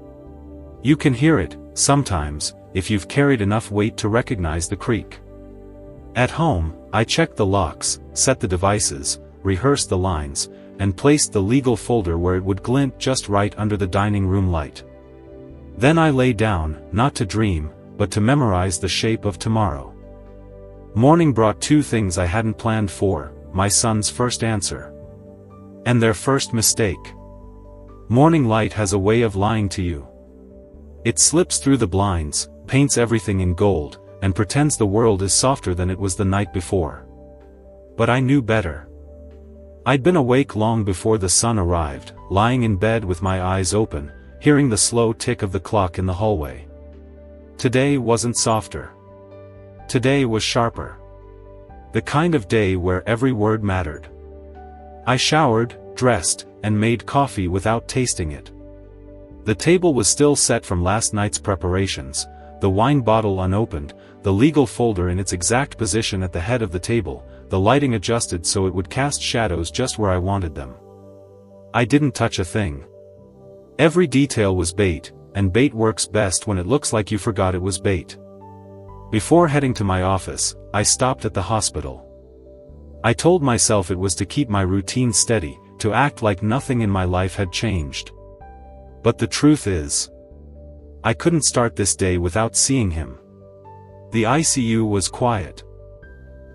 You can hear it, sometimes, if you've carried enough weight to recognize the creak. At home, I checked the locks, set the devices, rehearsed the lines, and placed the legal folder where it would glint just right under the dining room light. Then I lay down, not to dream, but to memorize the shape of tomorrow. Morning brought two things I hadn't planned for, my son's first answer. And their first mistake. Morning light has a way of lying to you. It slips through the blinds, paints everything in gold, and pretends the world is softer than it was the night before. But I knew better. I'd been awake long before the sun arrived, lying in bed with my eyes open, hearing the slow tick of the clock in the hallway. Today wasn't softer. Today was sharper. The kind of day where every word mattered. I showered, dressed, and made coffee without tasting it. The table was still set from last night's preparations, the wine bottle unopened, the legal folder in its exact position at the head of the table, the lighting adjusted so it would cast shadows just where I wanted them. I didn't touch a thing. Every detail was bait, and bait works best when it looks like you forgot it was bait. Before heading to my office, I stopped at the hospital. I told myself it was to keep my routine steady, to act like nothing in my life had changed. But the truth is, I couldn't start this day without seeing him. The ICU was quiet.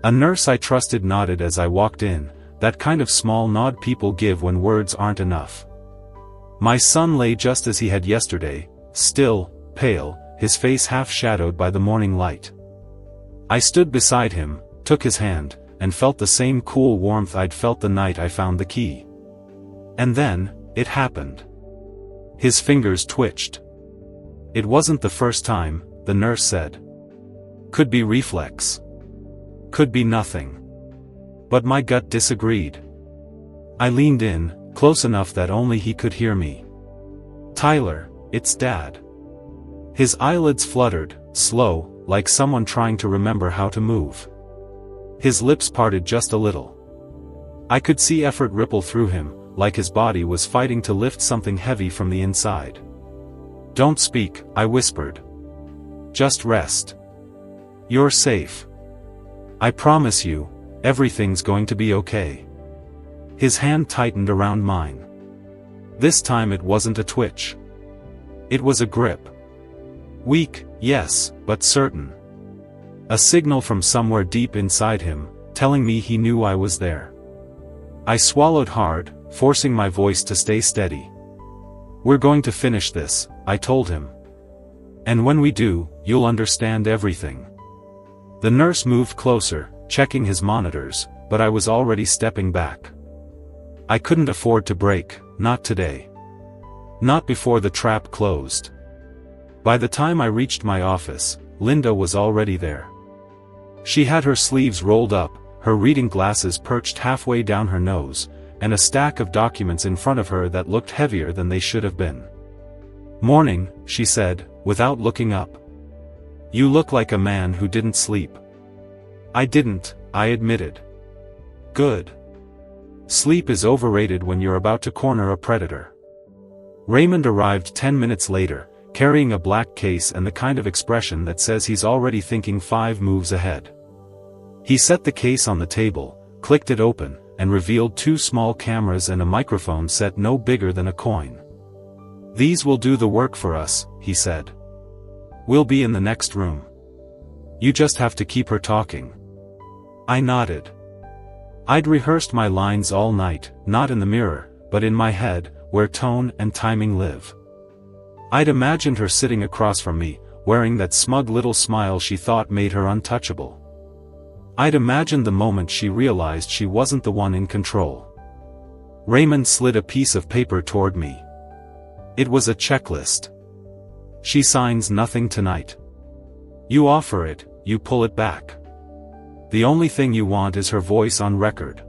A nurse I trusted nodded as I walked in, that kind of small nod people give when words aren't enough. My son lay just as he had yesterday, still, pale, his face half-shadowed by the morning light. I stood beside him, took his hand, and felt the same cool warmth I'd felt the night I found the key. And then, it happened. His fingers twitched. It wasn't the first time, the nurse said. Could be reflex. Could be nothing. But my gut disagreed. I leaned in, close enough that only he could hear me. Tyler, it's Dad. His eyelids fluttered, slow, like someone trying to remember how to move. His lips parted just a little. I could see effort ripple through him, like his body was fighting to lift something heavy from the inside. Don't speak, I whispered. Just rest. You're safe. I promise you, everything's going to be okay. His hand tightened around mine. This time it wasn't a twitch. It was a grip. Weak, yes, but certain. A signal from somewhere deep inside him, telling me he knew I was there. I swallowed hard, forcing my voice to stay steady. We're going to finish this, I told him. And when we do, you'll understand everything. The nurse moved closer, checking his monitors, but I was already stepping back. I couldn't afford to break, not today. Not before the trap closed. By the time I reached my office, Linda was already there. She had her sleeves rolled up, her reading glasses perched halfway down her nose, and a stack of documents in front of her that looked heavier than they should have been. Morning, she said, without looking up. You look like a man who didn't sleep. I didn't, I admitted. Good. Sleep is overrated when you're about to corner a predator. Raymond arrived 10 minutes later, carrying a black case and the kind of expression that says he's already thinking 5 moves ahead. He set the case on the table, clicked it open, and revealed 2 small cameras and a microphone set no bigger than a coin. These will do the work for us, he said. We'll be in the next room. You just have to keep her talking. I nodded. I'd rehearsed my lines all night, not in the mirror, but in my head, where tone and timing live. I'd imagined her sitting across from me, wearing that smug little smile she thought made her untouchable. I'd imagined the moment she realized she wasn't the one in control. Raymond slid a piece of paper toward me. It was a checklist. She signs nothing tonight. You offer it, you pull it back. The only thing you want is her voice on record.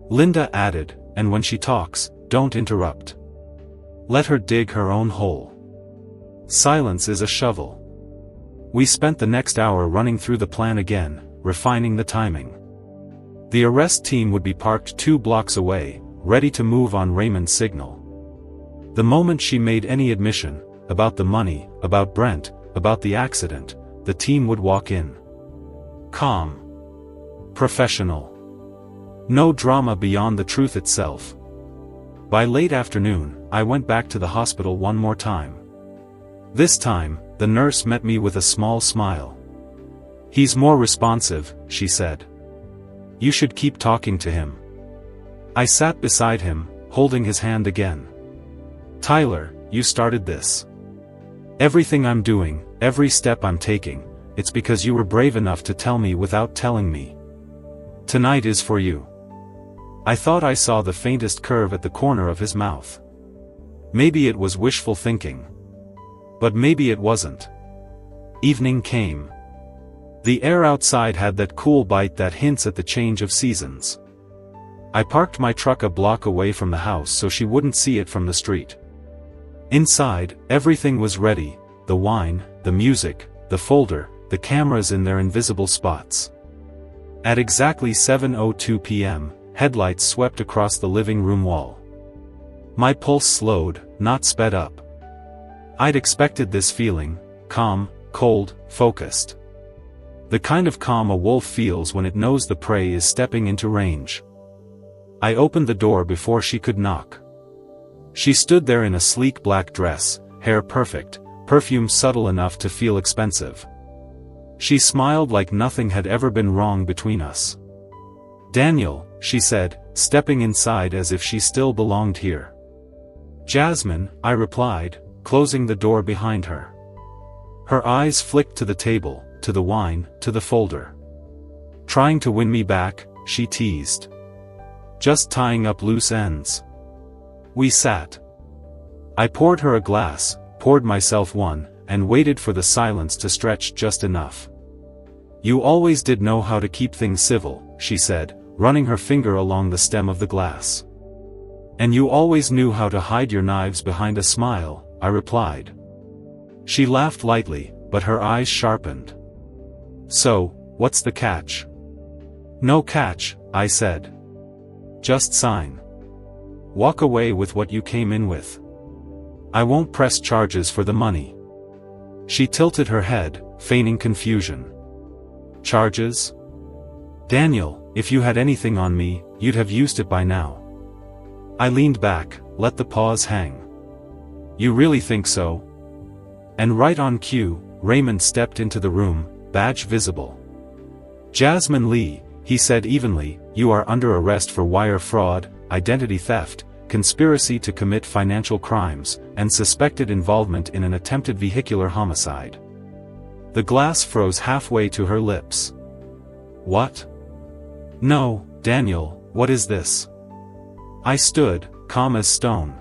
Linda added, and when she talks, don't interrupt. Let her dig her own hole. Silence is a shovel. We spent the next hour running through the plan again, refining the timing. The arrest team would be parked 2 blocks away, ready to move on Raymond's signal. The moment she made any admission, about the money, about Brent, about the accident, the team would walk in. Calm. Professional. No drama beyond the truth itself. By late afternoon, I went back to the hospital one more time. This time, the nurse met me with a small smile. He's more responsive, she said. You should keep talking to him. I sat beside him, holding his hand again. Tyler, you started this. Everything I'm doing, every step I'm taking, it's because you were brave enough to tell me without telling me. Tonight is for you. I thought I saw the faintest curve at the corner of his mouth. Maybe it was wishful thinking. But maybe it wasn't. Evening came. The air outside had that cool bite that hints at the change of seasons. I parked my truck a block away from the house so she wouldn't see it from the street. Inside, everything was ready, the wine, the music, the folder, the cameras in their invisible spots. At exactly 7:02 p.m., headlights swept across the living room wall. My pulse slowed, not sped up. I'd expected this feeling, calm, cold, focused. The kind of calm a wolf feels when it knows the prey is stepping into range. I opened the door before she could knock. She stood there in a sleek black dress, hair perfect, perfume subtle enough to feel expensive. She smiled like nothing had ever been wrong between us. "Daniel," she said, stepping inside as if she still belonged here. "Jasmine," I replied, closing the door behind her. Her eyes flicked to the table, to the wine, to the folder. "Trying to win me back," she teased. "Just tying up loose ends." We sat. I poured her a glass, poured myself one, and waited for the silence to stretch just enough. "You always did know how to keep things civil," she said, running her finger along the stem of the glass. "And you always knew how to hide your knives behind a smile," I replied. She laughed lightly, but her eyes sharpened. "So, what's the catch?" "No catch," I said. "Just sign. Walk away with what you came in with. I won't press charges for the money." She tilted her head, feigning confusion. "Charges? Daniel, if you had anything on me, you'd have used it by now." I leaned back, let the pause hang. "You really think so?" And right on cue, Raymond stepped into the room, badge visible. "Jasmine Lee," he said evenly, "you are under arrest for wire fraud, identity theft, conspiracy to commit financial crimes, and suspected involvement in an attempted vehicular homicide." The glass froze halfway to her lips. "What? No, Daniel, what is this?" I stood, calm as stone.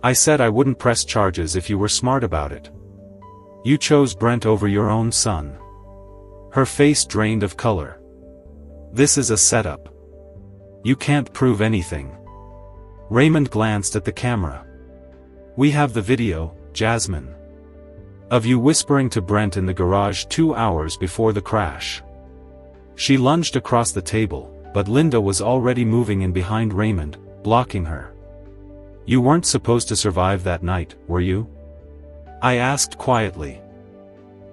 "I said I wouldn't press charges if you were smart about it. You chose Brent over your own son." Her face drained of color. "This is a setup. You can't prove anything." Raymond glanced at the camera. "We have the video, Jasmine. Of you whispering to Brent in the garage 2 hours before the crash." She lunged across the table, but Linda was already moving in behind Raymond, blocking her. "You weren't supposed to survive that night, were you?" I asked quietly.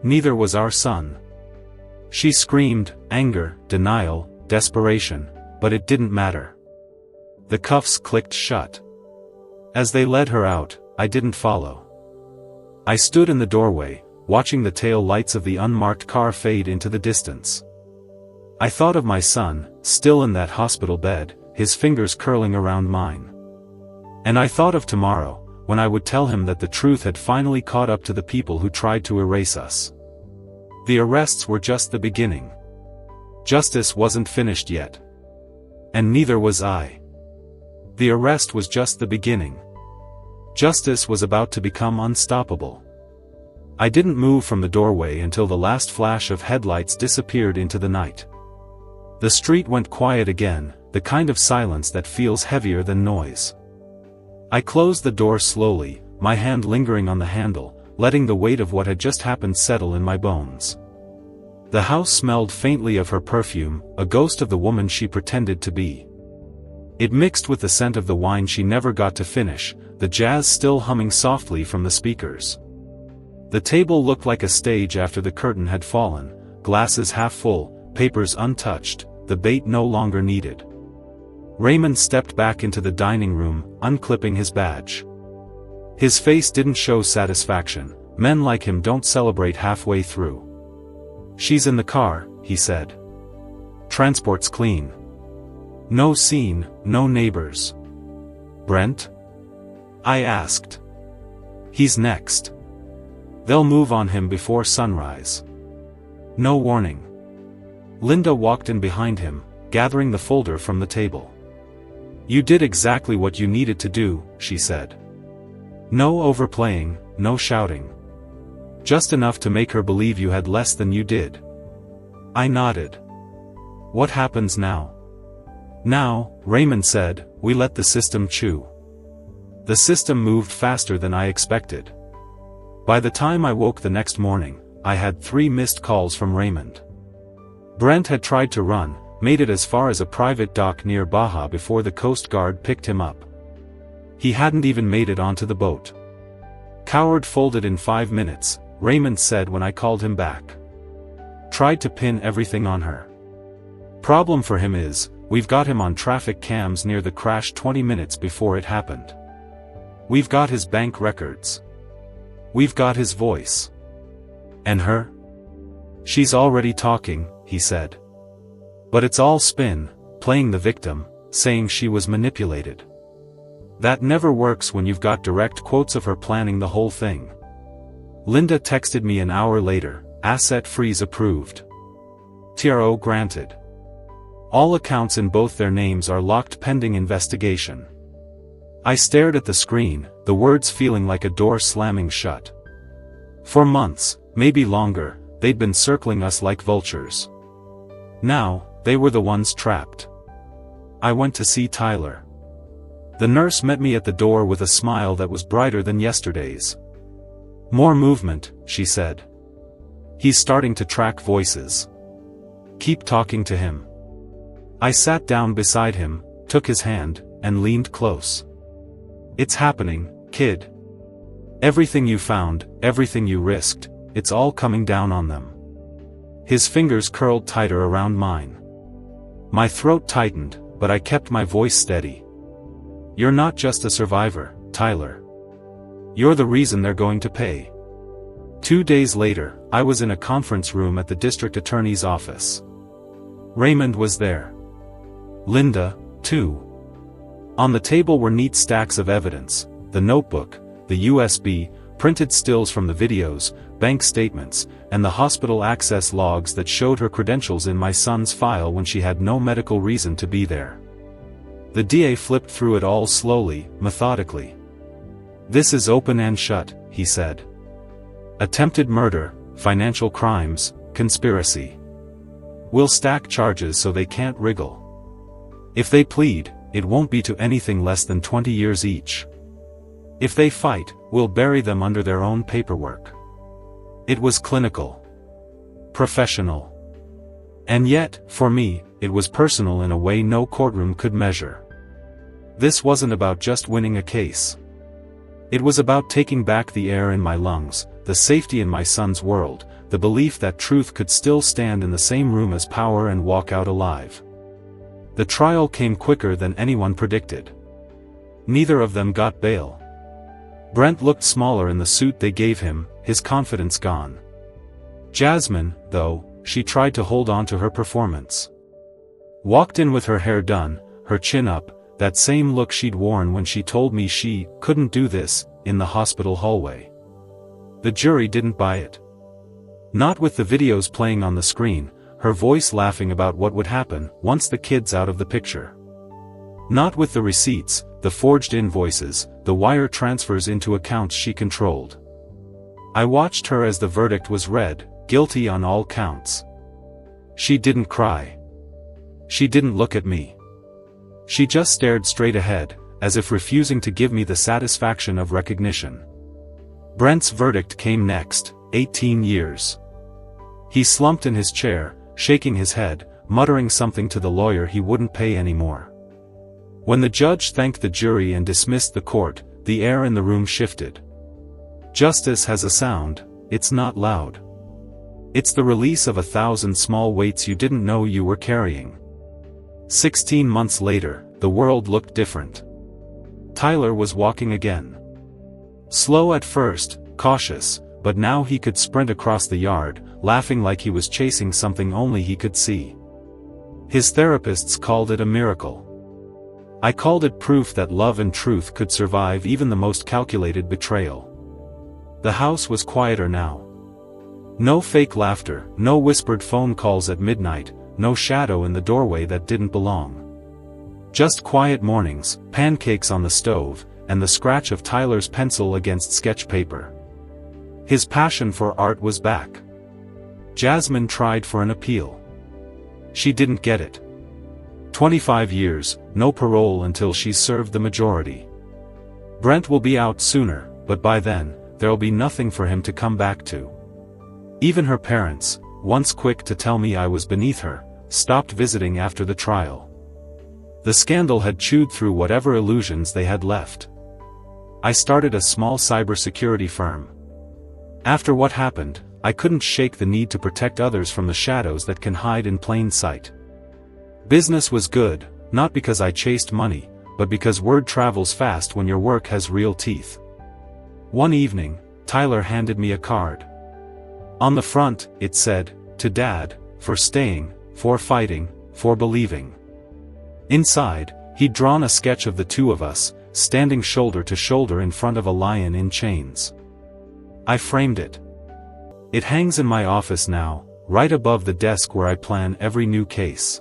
"Neither was our son." She screamed, anger, denial, desperation, but it didn't matter. The cuffs clicked shut. As they led her out, I didn't follow. I stood in the doorway, watching the tail lights of the unmarked car fade into the distance. I thought of my son, still in that hospital bed, his fingers curling around mine. And I thought of tomorrow, when I would tell him that the truth had finally caught up to the people who tried to erase us. The arrests were just the beginning. Justice wasn't finished yet. And neither was I. The arrest was just the beginning. Justice was about to become unstoppable. I didn't move from the doorway until the last flash of headlights disappeared into the night. The street went quiet again, the kind of silence that feels heavier than noise. I closed the door slowly, my hand lingering on the handle, letting the weight of what had just happened settle in my bones. The house smelled faintly of her perfume, a ghost of the woman she pretended to be. It mixed with the scent of the wine she never got to finish, the jazz still humming softly from the speakers. The table looked like a stage after the curtain had fallen, glasses half full, papers untouched, the bait no longer needed. Raymond stepped back into the dining room, unclipping his badge. His face didn't show satisfaction. Men like him don't celebrate halfway through. "She's in the car," he said. "Transport's clean. No scene, no neighbors." "Brent?" I asked. "He's next. They'll move on him before sunrise." No warning. Linda walked in behind him, gathering the folder from the table. "You did exactly what you needed to do," she said. "No overplaying, no shouting. Just enough to make her believe you had less than you did." I nodded. "What happens now?" "Now," Raymond said, "we let the system chew." The system moved faster than I expected. By the time I woke the next morning, I had 3 missed calls from Raymond. Brent had tried to run, made it as far as a private dock near Baja before the Coast Guard picked him up. He hadn't even made it onto the boat. "Coward folded in 5 minutes," Raymond said when I called him back. Tried to pin everything on her. Problem for him is, we've got him on traffic cams near the crash 20 minutes before it happened. We've got his bank records. We've got his voice. And her? "She's already talking," he said. "But it's all spin, playing the victim, saying she was manipulated. That never works when you've got direct quotes of her planning the whole thing." Linda texted me an hour later, "Asset freeze approved. TRO granted. All accounts in both their names are locked pending investigation." I stared at the screen, the words feeling like a door slamming shut. For months, maybe longer, they'd been circling us like vultures. Now, they were the ones trapped. I went to see Tyler. The nurse met me at the door with a smile that was brighter than yesterday's. "More movement," she said. "He's starting to track voices. Keep talking to him." I sat down beside him, took his hand, and leaned close. "It's happening, kid. Everything you found, everything you risked, it's all coming down on them." His fingers curled tighter around mine. My throat tightened, but I kept my voice steady. "You're not just a survivor, Tyler. You're the reason they're going to pay." 2 days later, I was in a conference room at the district attorney's office. Raymond was there. Linda, too. On the table were neat stacks of evidence: the notebook, the USB, printed stills from the videos, bank statements, and the hospital access logs that showed her credentials in my son's file when she had no medical reason to be there. The DA flipped through it all slowly, methodically. "This is open and shut," he said. "Attempted murder, financial crimes, conspiracy. We'll stack charges so they can't wriggle. If they plead, it won't be to anything less than 20 years each. If they fight, we'll bury them under their own paperwork." It was clinical. Professional. And yet, for me, it was personal in a way no courtroom could measure. This wasn't about just winning a case. It was about taking back the air in my lungs, the safety in my son's world, the belief that truth could still stand in the same room as power and walk out alive. The trial came quicker than anyone predicted. Neither of them got bail. Brent looked smaller in the suit they gave him, his confidence gone. Jasmine, though, she tried to hold on to her performance. Walked in with her hair done, her chin up, that same look she'd worn when she told me she couldn't do this, in the hospital hallway. The jury didn't buy it. Not with the videos playing on the screen, her voice laughing about what would happen once the kid's out of the picture. Not with the receipts, the forged invoices, the wire transfers into accounts she controlled. I watched her as the verdict was read, guilty on all counts. She didn't cry. She didn't look at me. She just stared straight ahead, as if refusing to give me the satisfaction of recognition. Brent's verdict came next, 18 years. He slumped in his chair, shaking his head, muttering something to the lawyer he wouldn't pay anymore. When the judge thanked the jury and dismissed the court, the air in the room shifted. Justice has a sound, it's not loud. It's the release of 1,000 small weights you didn't know you were carrying. 16 months later, the world looked different. Tyler was walking again. Slow at first, cautious, but now he could sprint across the yard, laughing like he was chasing something only he could see. His therapists called it a miracle. I called it proof that love and truth could survive even the most calculated betrayal. The house was quieter now. No fake laughter, no whispered phone calls at midnight, no shadow in the doorway that didn't belong. Just quiet mornings, pancakes on the stove, and the scratch of Tyler's pencil against sketch paper. His passion for art was back. Jasmine tried for an appeal. She didn't get it. 25 years, no parole until she's served the majority. Brent will be out sooner, but by then, there'll be nothing for him to come back to. Even her parents, once quick to tell me I was beneath her, stopped visiting after the trial. The scandal had chewed through whatever illusions they had left. I started a small cybersecurity firm. After what happened, I couldn't shake the need to protect others from the shadows that can hide in plain sight. Business was good, not because I chased money, but because word travels fast when your work has real teeth. One evening, Tyler handed me a card. On the front, it said, to Dad, for staying, for fighting, for believing. Inside, he'd drawn a sketch of the two of us, standing shoulder to shoulder in front of a lion in chains. I framed it. It hangs in my office now, right above the desk where I plan every new case.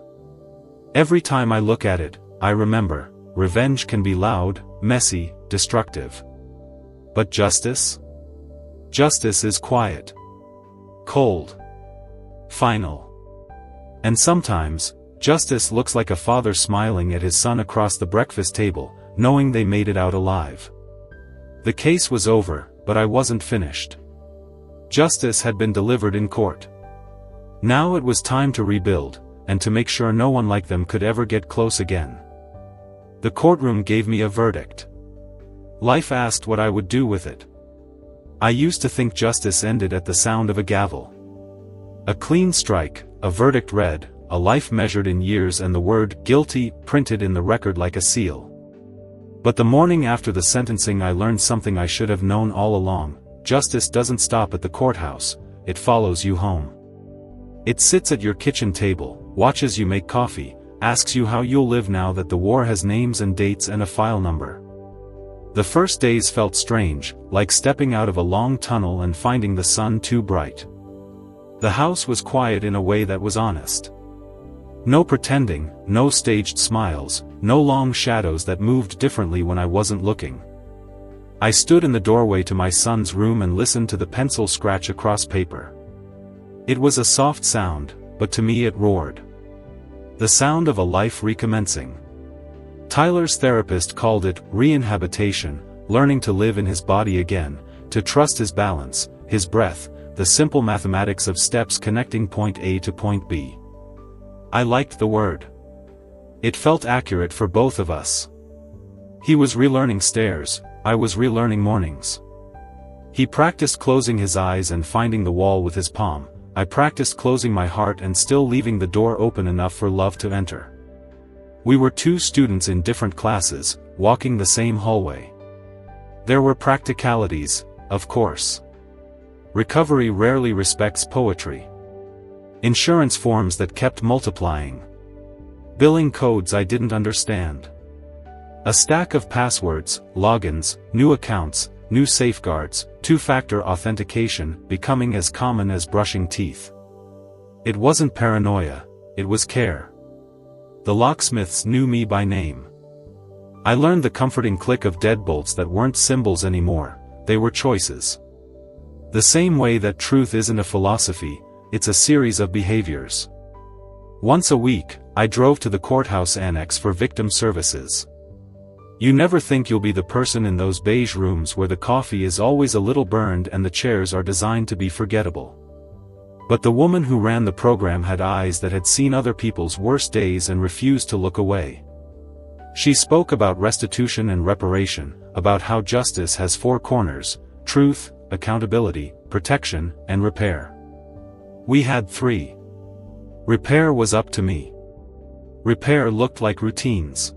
Every time I look at it, I remember, revenge can be loud, messy, destructive. But justice? Justice is quiet. Cold. Final. And sometimes, justice looks like a father smiling at his son across the breakfast table, knowing they made it out alive. The case was over, but I wasn't finished. Justice had been delivered in court. Now it was time to rebuild, and to make sure no one like them could ever get close again. The courtroom gave me a verdict. Life asked what I would do with it. I used to think justice ended at the sound of a gavel. A clean strike, a verdict read, a life measured in years, and the word guilty printed in the record like a seal. But the morning after the sentencing I learned something I should have known all along: justice doesn't stop at the courthouse, it follows you home. It sits at your kitchen table, watches you make coffee, asks you how you'll live now that the war has names and dates and a file number. The first days felt strange, like stepping out of a long tunnel and finding the sun too bright. The house was quiet in a way that was honest. No pretending, no staged smiles, no long shadows that moved differently when I wasn't looking. I stood in the doorway to my son's room and listened to the pencil scratch across paper. It was a soft sound, but to me it roared. The sound of a life recommencing. Tyler's therapist called it reinhabitation, learning to live in his body again, to trust his balance, his breath, the simple mathematics of steps connecting point A to point B. I liked the word. It felt accurate for both of us. He was relearning stairs, I was relearning mornings. He practiced closing his eyes and finding the wall with his palm. I practiced closing my heart and still leaving the door open enough for love to enter. We were two students in different classes, walking the same hallway. There were practicalities, of course. Recovery rarely respects poetry. Insurance forms that kept multiplying. Billing codes I didn't understand. A stack of passwords, logins, new accounts, new safeguards, two-factor authentication becoming as common as brushing teeth. It wasn't paranoia, it was care. The locksmiths knew me by name. I learned the comforting click of deadbolts that weren't symbols anymore, they were choices. The same way that truth isn't a philosophy, it's a series of behaviors. Once a week, I drove to the courthouse annex for victim services. You never think you'll be the person in those beige rooms where the coffee is always a little burned and the chairs are designed to be forgettable. But the woman who ran the program had eyes that had seen other people's worst days and refused to look away. She spoke about restitution and reparation, about how justice has four corners: truth, accountability, protection, and repair. We had three. Repair was up to me. Repair looked like routines.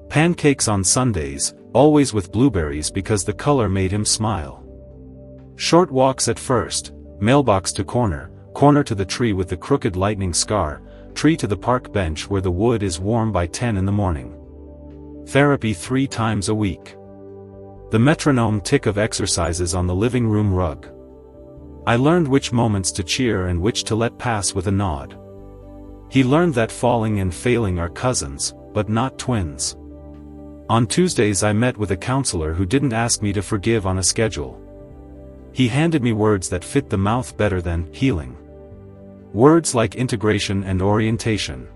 Pancakes on Sundays, always with blueberries because the color made him smile. Short walks at first, mailbox to corner, corner to the tree with the crooked lightning scar, tree to the park bench where the wood is warm by 10 in the morning. Therapy 3 times a week. The metronome tick of exercises on the living room rug. I learned which moments to cheer and which to let pass with a nod. He learned that falling and failing are cousins, but not twins. On Tuesdays I met with a counselor who didn't ask me to forgive on a schedule. He handed me words that fit the mouth better than healing. Words like integration and orientation.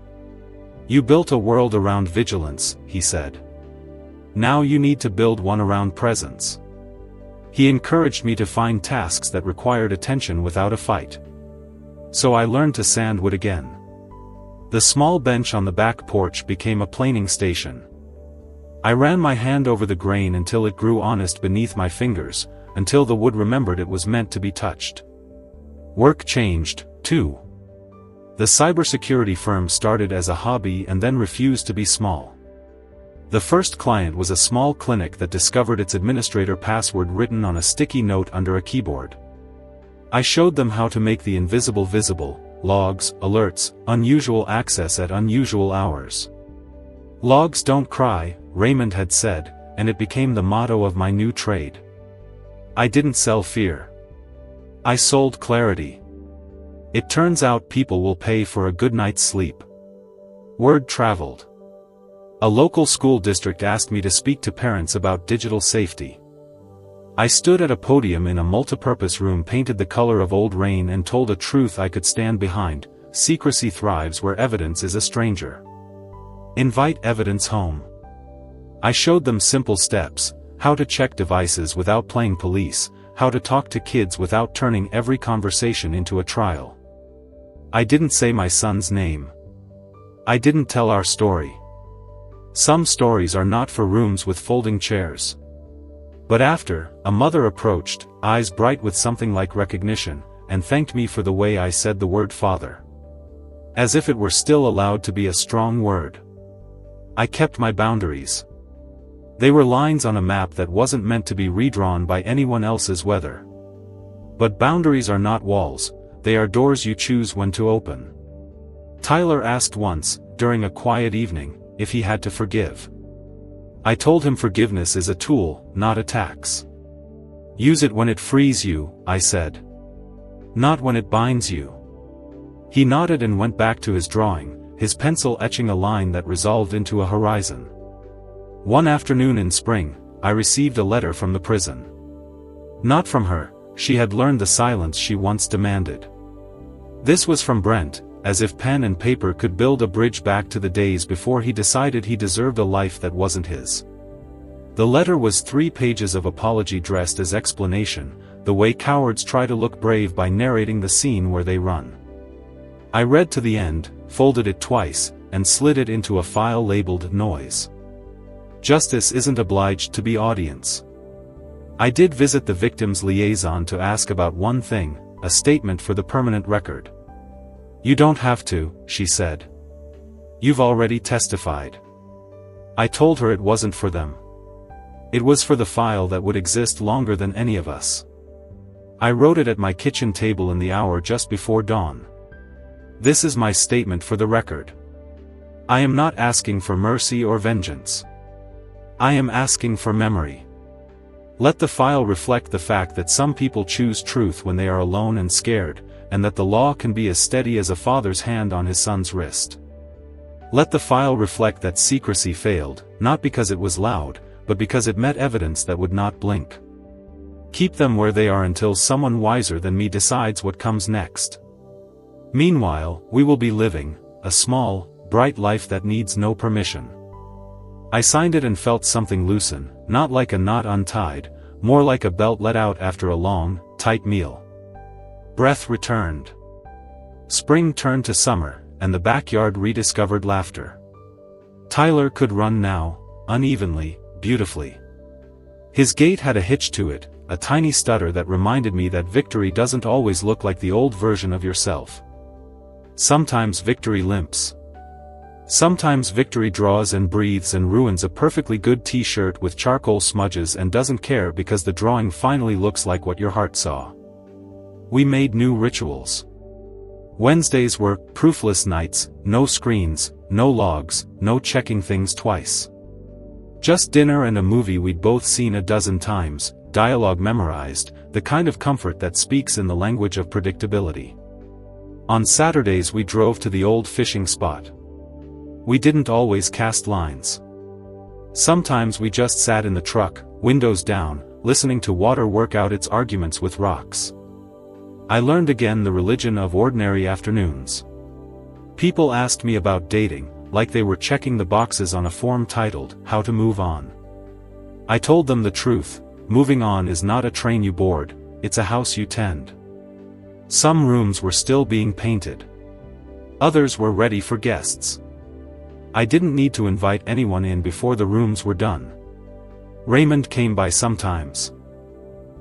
You built a world around vigilance, he said. Now you need to build one around presence. He encouraged me to find tasks that required attention without a fight. So I learned to sand wood again. The small bench on the back porch became a planing station. I ran my hand over the grain until it grew honest beneath my fingers, until the wood remembered it was meant to be touched. Work changed, too. The cybersecurity firm started as a hobby and then refused to be small. The first client was a small clinic that discovered its administrator password written on a sticky note under a keyboard. I showed them how to make the invisible visible: logs, alerts, unusual access at unusual hours. Logs don't cry, Raymond had said, and it became the motto of my new trade. I didn't sell fear. I sold clarity. It turns out people will pay for a good night's sleep. Word traveled. A local school district asked me to speak to parents about digital safety. I stood at a podium in a multipurpose room painted the color of old rain and told a truth I could stand behind: secrecy thrives where evidence is a stranger. Invite evidence home. I showed them simple steps: how to check devices without playing police, how to talk to kids without turning every conversation into a trial. I didn't say my son's name. I didn't tell our story. Some stories are not for rooms with folding chairs. But after, a mother approached, eyes bright with something like recognition, and thanked me for the way I said the word father. As if it were still allowed to be a strong word. I kept my boundaries. They were lines on a map that wasn't meant to be redrawn by anyone else's weather. But boundaries are not walls, they are doors you choose when to open. Tyler asked once, during a quiet evening, if he had to forgive. I told him forgiveness is a tool, not a tax. Use it when it frees you, I said. Not when it binds you. He nodded and went back to his drawing, his pencil etching a line that resolved into a horizon. One afternoon in spring, I received a letter from the prison. Not from her, she had learned the silence she once demanded. This was from Brent, as if pen and paper could build a bridge back to the days before he decided he deserved a life that wasn't his. The letter was 3 pages of apology dressed as explanation, the way cowards try to look brave by narrating the scene where they run. I read to the end, folded it twice, and slid it into a file labeled Noise. Justice isn't obliged to be audience. I did visit the victim's liaison to ask about one thing: a statement for the permanent record. You don't have to, she said. You've already testified. I told her it wasn't for them. It was for the file that would exist longer than any of us. I wrote it at my kitchen table in the hour just before dawn. This is my statement for the record. I am not asking for mercy or vengeance. I am asking for memory. Let the file reflect the fact that some people choose truth when they are alone and scared, and that the law can be as steady as a father's hand on his son's wrist. Let the file reflect that secrecy failed, not because it was loud, but because it met evidence that would not blink. Keep them where they are until someone wiser than me decides what comes next. Meanwhile, we will be living a small, bright life that needs no permission. I signed it and felt something loosen, not like a knot untied, more like a belt let out after a long, tight meal. Breath returned. Spring turned to summer, and the backyard rediscovered laughter. Tyler could run now, unevenly, beautifully. His gait had a hitch to it, a tiny stutter that reminded me that victory doesn't always look like the old version of yourself. Sometimes victory limps. Sometimes victory draws and breathes and ruins a perfectly good t-shirt with charcoal smudges and doesn't care because the drawing finally looks like what your heart saw. We made new rituals. Wednesdays were proofless nights, no screens, no logs, no checking things twice. Just dinner and a movie we'd both seen a dozen times, dialogue memorized, the kind of comfort that speaks in the language of predictability. On Saturdays we drove to the old fishing spot. We didn't always cast lines. Sometimes we just sat in the truck, windows down, listening to water work out its arguments with rocks. I learned again the religion of ordinary afternoons. People asked me about dating, like they were checking the boxes on a form titled, How to Move On. I told them the truth: moving on is not a train you board, it's a house you tend. Some rooms were still being painted. Others were ready for guests. I didn't need to invite anyone in before the rooms were done. Raymond came by sometimes.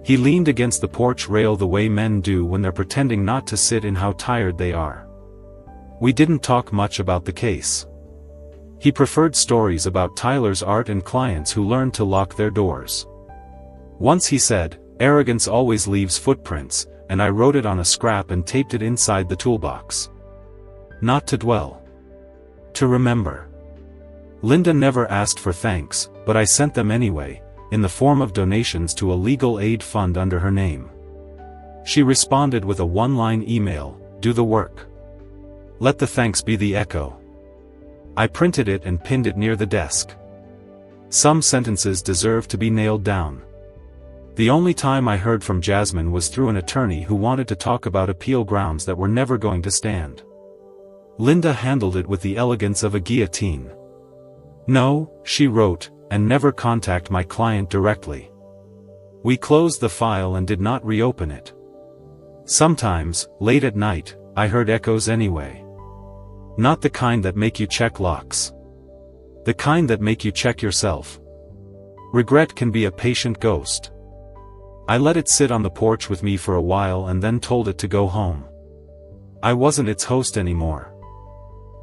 He leaned against the porch rail the way men do when they're pretending not to sit in how tired they are. We didn't talk much about the case. He preferred stories about Tyler's art and clients who learned to lock their doors. Once he said, "Arrogance always leaves footprints," and I wrote it on a scrap and taped it inside the toolbox. Not to dwell. To remember. Linda never asked for thanks, but I sent them anyway, in the form of donations to a legal aid fund under her name. She responded with a one-line email, "Do the work. Let the thanks be the echo." I printed it and pinned it near the desk. Some sentences deserve to be nailed down. The only time I heard from Jasmine was through an attorney who wanted to talk about appeal grounds that were never going to stand. Linda handled it with the elegance of a guillotine. "No," she wrote, "and never contact my client directly." We closed the file and did not reopen it. Sometimes, late at night, I heard echoes anyway. Not the kind that make you check locks. The kind that make you check yourself. Regret can be a patient ghost. I let it sit on the porch with me for a while and then told it to go home. I wasn't its host anymore.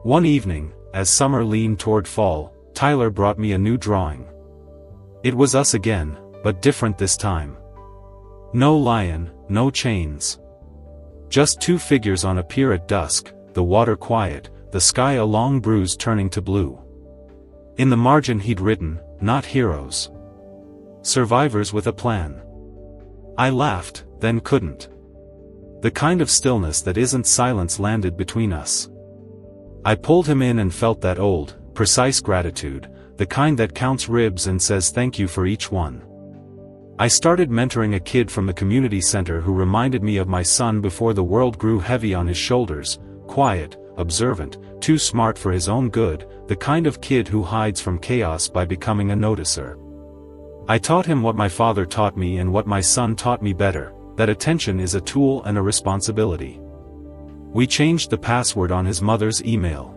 One evening, as summer leaned toward fall, Tyler brought me a new drawing. It was us again, but different this time. No lion, no chains. Just two figures on a pier at dusk, the water quiet, the sky a long bruise turning to blue. In the margin he'd written, "Not heroes. Survivors with a plan." I laughed, then couldn't. The kind of stillness that isn't silence landed between us. I pulled him in and felt that old, precise gratitude, the kind that counts ribs and says thank you for each one. I started mentoring a kid from the community center who reminded me of my son before the world grew heavy on his shoulders, quiet, observant, too smart for his own good, the kind of kid who hides from chaos by becoming a noticer. I taught him what my father taught me and what my son taught me better, that attention is a tool and a responsibility. We changed the password on his mother's email.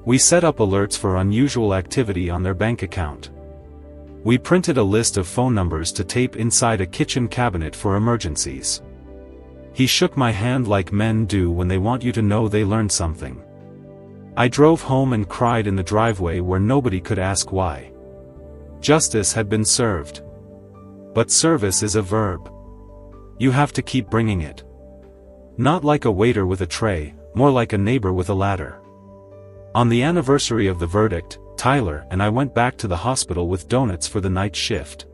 We set up alerts for unusual activity on their bank account. We printed a list of phone numbers to tape inside a kitchen cabinet for emergencies. He shook my hand like men do when they want you to know they learned something. I drove home and cried in the driveway where nobody could ask why. Justice had been served. But service is a verb. You have to keep bringing it. Not like a waiter with a tray, more like a neighbor with a ladder. On the anniversary of the verdict, Tyler and I went back to the hospital with donuts for the night shift.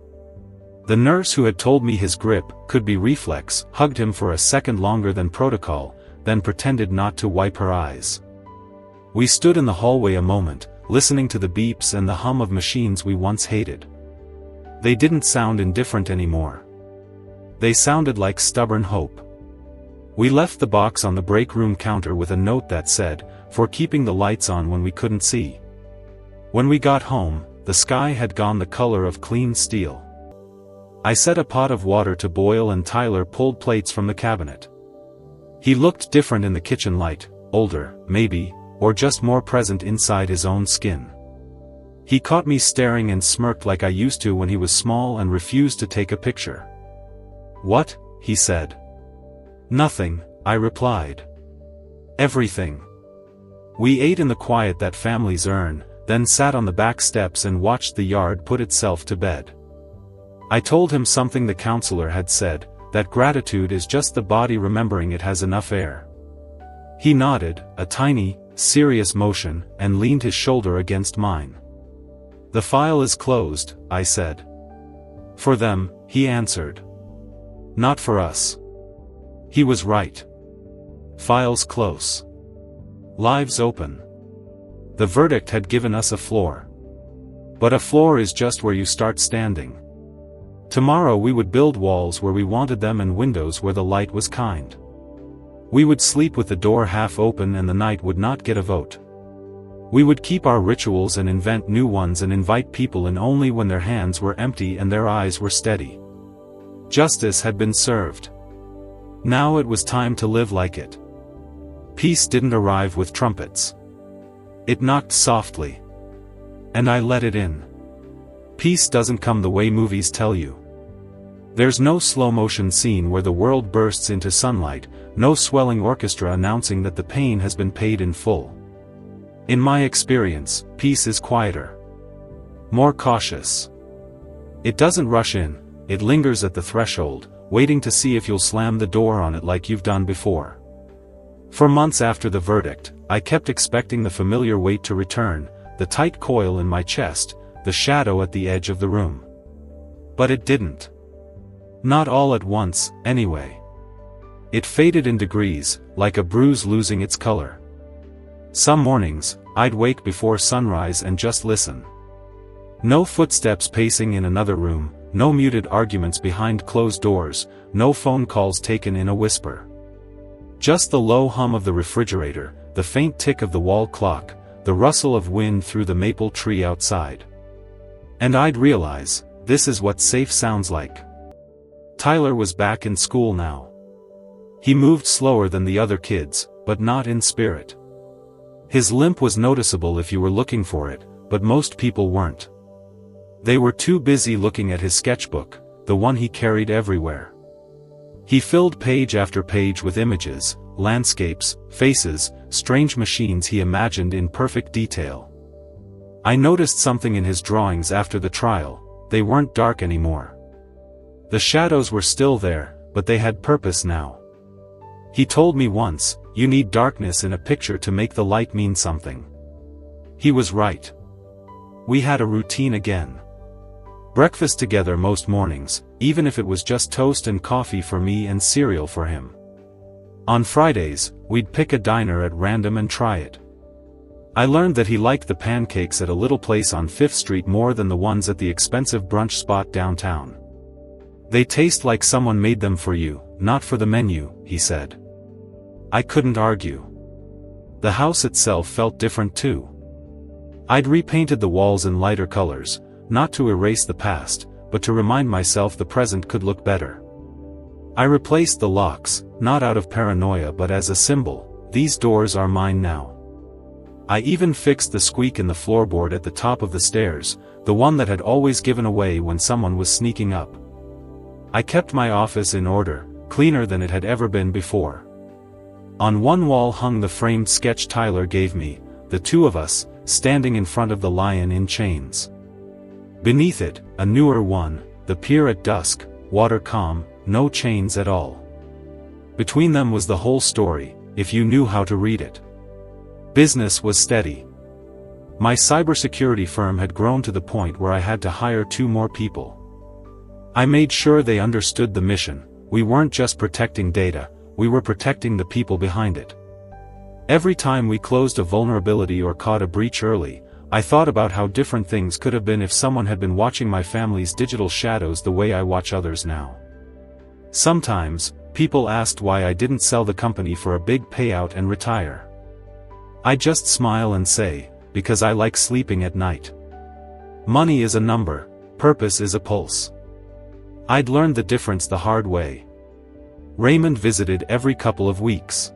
The nurse who had told me his grip could be reflex hugged him for a second longer than protocol, then pretended not to wipe her eyes. We stood in the hallway a moment, listening to the beeps and the hum of machines we once hated. They didn't sound indifferent anymore. They sounded like stubborn hope. We left the box on the break room counter with a note that said, "For keeping the lights on when we couldn't see." When we got home, the sky had gone the color of clean steel. I set a pot of water to boil and Tyler pulled plates from the cabinet. He looked different in the kitchen light, older, maybe, or just more present inside his own skin. He caught me staring and smirked like I used to when he was small and refused to take a picture. "What?" he said. "Nothing," I replied. "Everything." We ate in the quiet that families earn, then sat on the back steps and watched the yard put itself to bed. I told him something the counselor had said, that gratitude is just the body remembering it has enough air. He nodded, a tiny, serious motion, and leaned his shoulder against mine. "The file is closed," I said. "For them," he answered. "Not for us." He was right. Files close. Lives open. The verdict had given us a floor. But a floor is just where you start standing. Tomorrow we would build walls where we wanted them and windows where the light was kind. We would sleep with the door half open and the night would not get a vote. We would keep our rituals and invent new ones and invite people in only when their hands were empty and their eyes were steady. Justice had been served. Now it was time to live like it. Peace didn't arrive with trumpets. It knocked softly. And I let it in. Peace doesn't come the way movies tell you. There's no slow-motion scene where the world bursts into sunlight, no swelling orchestra announcing that the pain has been paid in full. In my experience, peace is quieter. More cautious. It doesn't rush in, it lingers at the threshold, waiting to see if you'll slam the door on it like you've done before. For months after the verdict, I kept expecting the familiar weight to return, the tight coil in my chest, the shadow at the edge of the room. But it didn't. Not all at once, anyway. It faded in degrees, like a bruise losing its color. Some mornings, I'd wake before sunrise and just listen. No footsteps pacing in another room, no muted arguments behind closed doors, no phone calls taken in a whisper. Just the low hum of the refrigerator, the faint tick of the wall clock, the rustle of wind through the maple tree outside. And I'd realize, this is what safe sounds like. Tyler was back in school now. He moved slower than the other kids, but not in spirit. His limp was noticeable if you were looking for it, but most people weren't. They were too busy looking at his sketchbook, the one he carried everywhere. He filled page after page with images, landscapes, faces, strange machines he imagined in perfect detail. I noticed something in his drawings after the trial: they weren't dark anymore. The shadows were still there, but they had purpose now. He told me once, "You need darkness in a picture to make the light mean something." He was right. We had a routine again. Breakfast together most mornings, even if it was just toast and coffee for me and cereal for him. On Fridays, we'd pick a diner at random and try it. I learned that he liked the pancakes at a little place on 5th Street more than the ones at the expensive brunch spot downtown. "They taste like someone made them for you, not for the menu," he said. I couldn't argue. The house itself felt different too. I'd repainted the walls in lighter colors, not to erase the past, but to remind myself the present could look better. I replaced the locks, not out of paranoia but as a symbol: these doors are mine now. I even fixed the squeak in the floorboard at the top of the stairs, the one that had always given away when someone was sneaking up. I kept my office in order, cleaner than it had ever been before. On one wall hung the framed sketch Tyler gave me, the two of us, standing in front of the lion in chains. Beneath it, a newer one, the pier at dusk, water calm, no chains at all. Between them was the whole story, if you knew how to read it. Business was steady. My cybersecurity firm had grown to the point where I had to hire 2 more people. I made sure they understood the mission: we weren't just protecting data, we were protecting the people behind it. Every time we closed a vulnerability or caught a breach early, I thought about how different things could have been if someone had been watching my family's digital shadows the way I watch others now. Sometimes, people asked why I didn't sell the company for a big payout and retire. I just smile and say, because I like sleeping at night. Money is a number, purpose is a pulse. I'd learned the difference the hard way. Raymond visited every couple of weeks.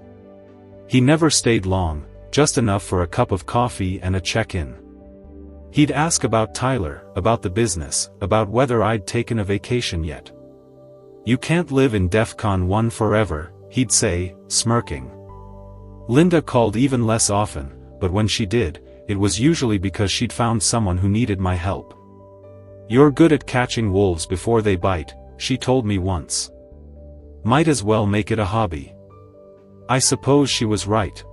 He never stayed long, just enough for a cup of coffee and a check-in. He'd ask about Tyler, about the business, about whether I'd taken a vacation yet. "You can't live in DEFCON 1 forever," he'd say, smirking. Linda called even less often, but when she did, it was usually because she'd found someone who needed my help. "You're good at catching wolves before they bite," she told me once. Might as well make it a hobby. I suppose she was right.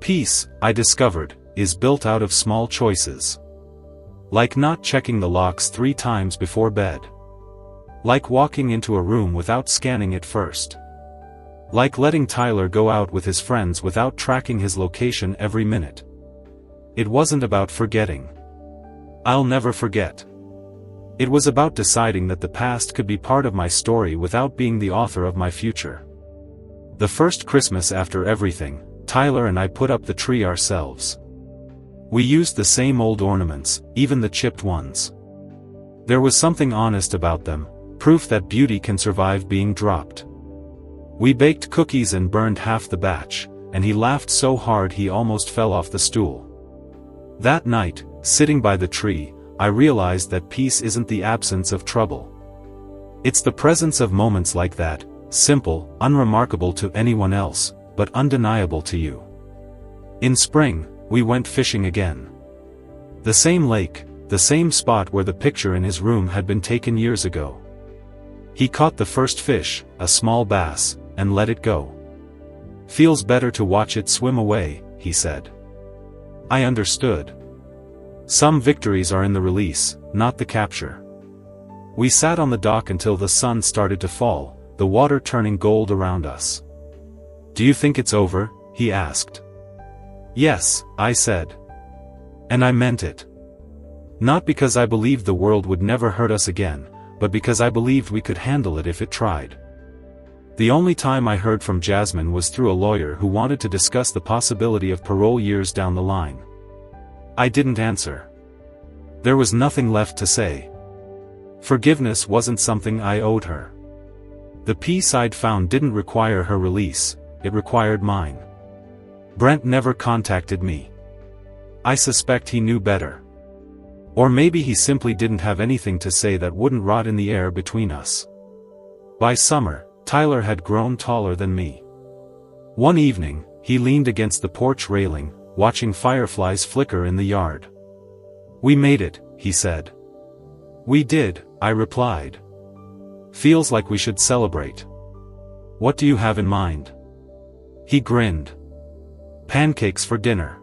Peace, I discovered, is built out of small choices. Like not checking the locks 3 times before bed. Like walking into a room without scanning it first. Like letting Tyler go out with his friends without tracking his location every minute. It wasn't about forgetting. I'll never forget. It was about deciding that the past could be part of my story without being the author of my future. The first Christmas after everything, Tyler and I put up the tree ourselves. We used the same old ornaments, even the chipped ones. There was something honest about them, proof that beauty can survive being dropped. We baked cookies and burned half the batch, and he laughed so hard he almost fell off the stool. That night, sitting by the tree, I realized that peace isn't the absence of trouble. It's the presence of moments like that, simple, unremarkable to anyone else, but undeniable to you. In spring, we went fishing again. The same lake, the same spot where the picture in his room had been taken years ago. He caught the first fish, a small bass, and let it go. "Feels better to watch it swim away," he said. I understood. Some victories are in the release, not the capture. We sat on the dock until the sun started to fall, the water turning gold around us. "Do you think it's over?" he asked. "Yes," I said. And I meant it. Not because I believed the world would never hurt us again, but because I believed we could handle it if it tried. The only time I heard from Jasmine was through a lawyer who wanted to discuss the possibility of parole years down the line. I didn't answer. There was nothing left to say. Forgiveness wasn't something I owed her. The peace I'd found didn't require her release, it required mine. Brent never contacted me. I suspect he knew better. Or maybe he simply didn't have anything to say that wouldn't rot in the air between us. By summer, Tyler had grown taller than me. One evening, he leaned against the porch railing, watching fireflies flicker in the yard. "We made it," he said. "We did," I replied. "Feels like we should celebrate. What do you have in mind?" He grinned. "Pancakes for dinner."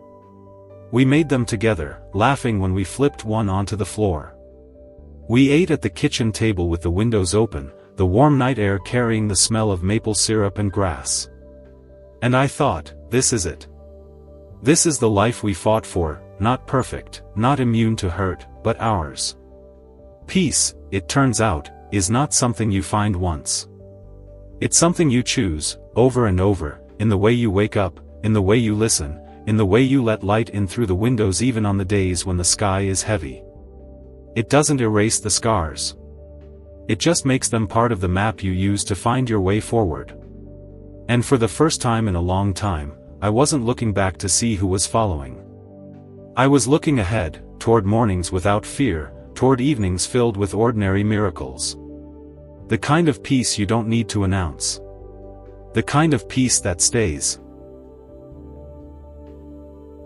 We made them together, laughing when we flipped one onto the floor. We ate at the kitchen table with the windows open, the warm night air carrying the smell of maple syrup and grass. And I thought, this is it. This is the life we fought for, not perfect, not immune to hurt, but ours. Peace, it turns out, is not something you find once. It's something you choose, over and over, in the way you wake up, in the way you listen, in the way you let light in through the windows even on the days when the sky is heavy. It doesn't erase the scars. It just makes them part of the map you use to find your way forward. And for the first time in a long time, I wasn't looking back to see who was following. I was looking ahead, toward mornings without fear, toward evenings filled with ordinary miracles. The kind of peace you don't need to announce. The kind of peace that stays.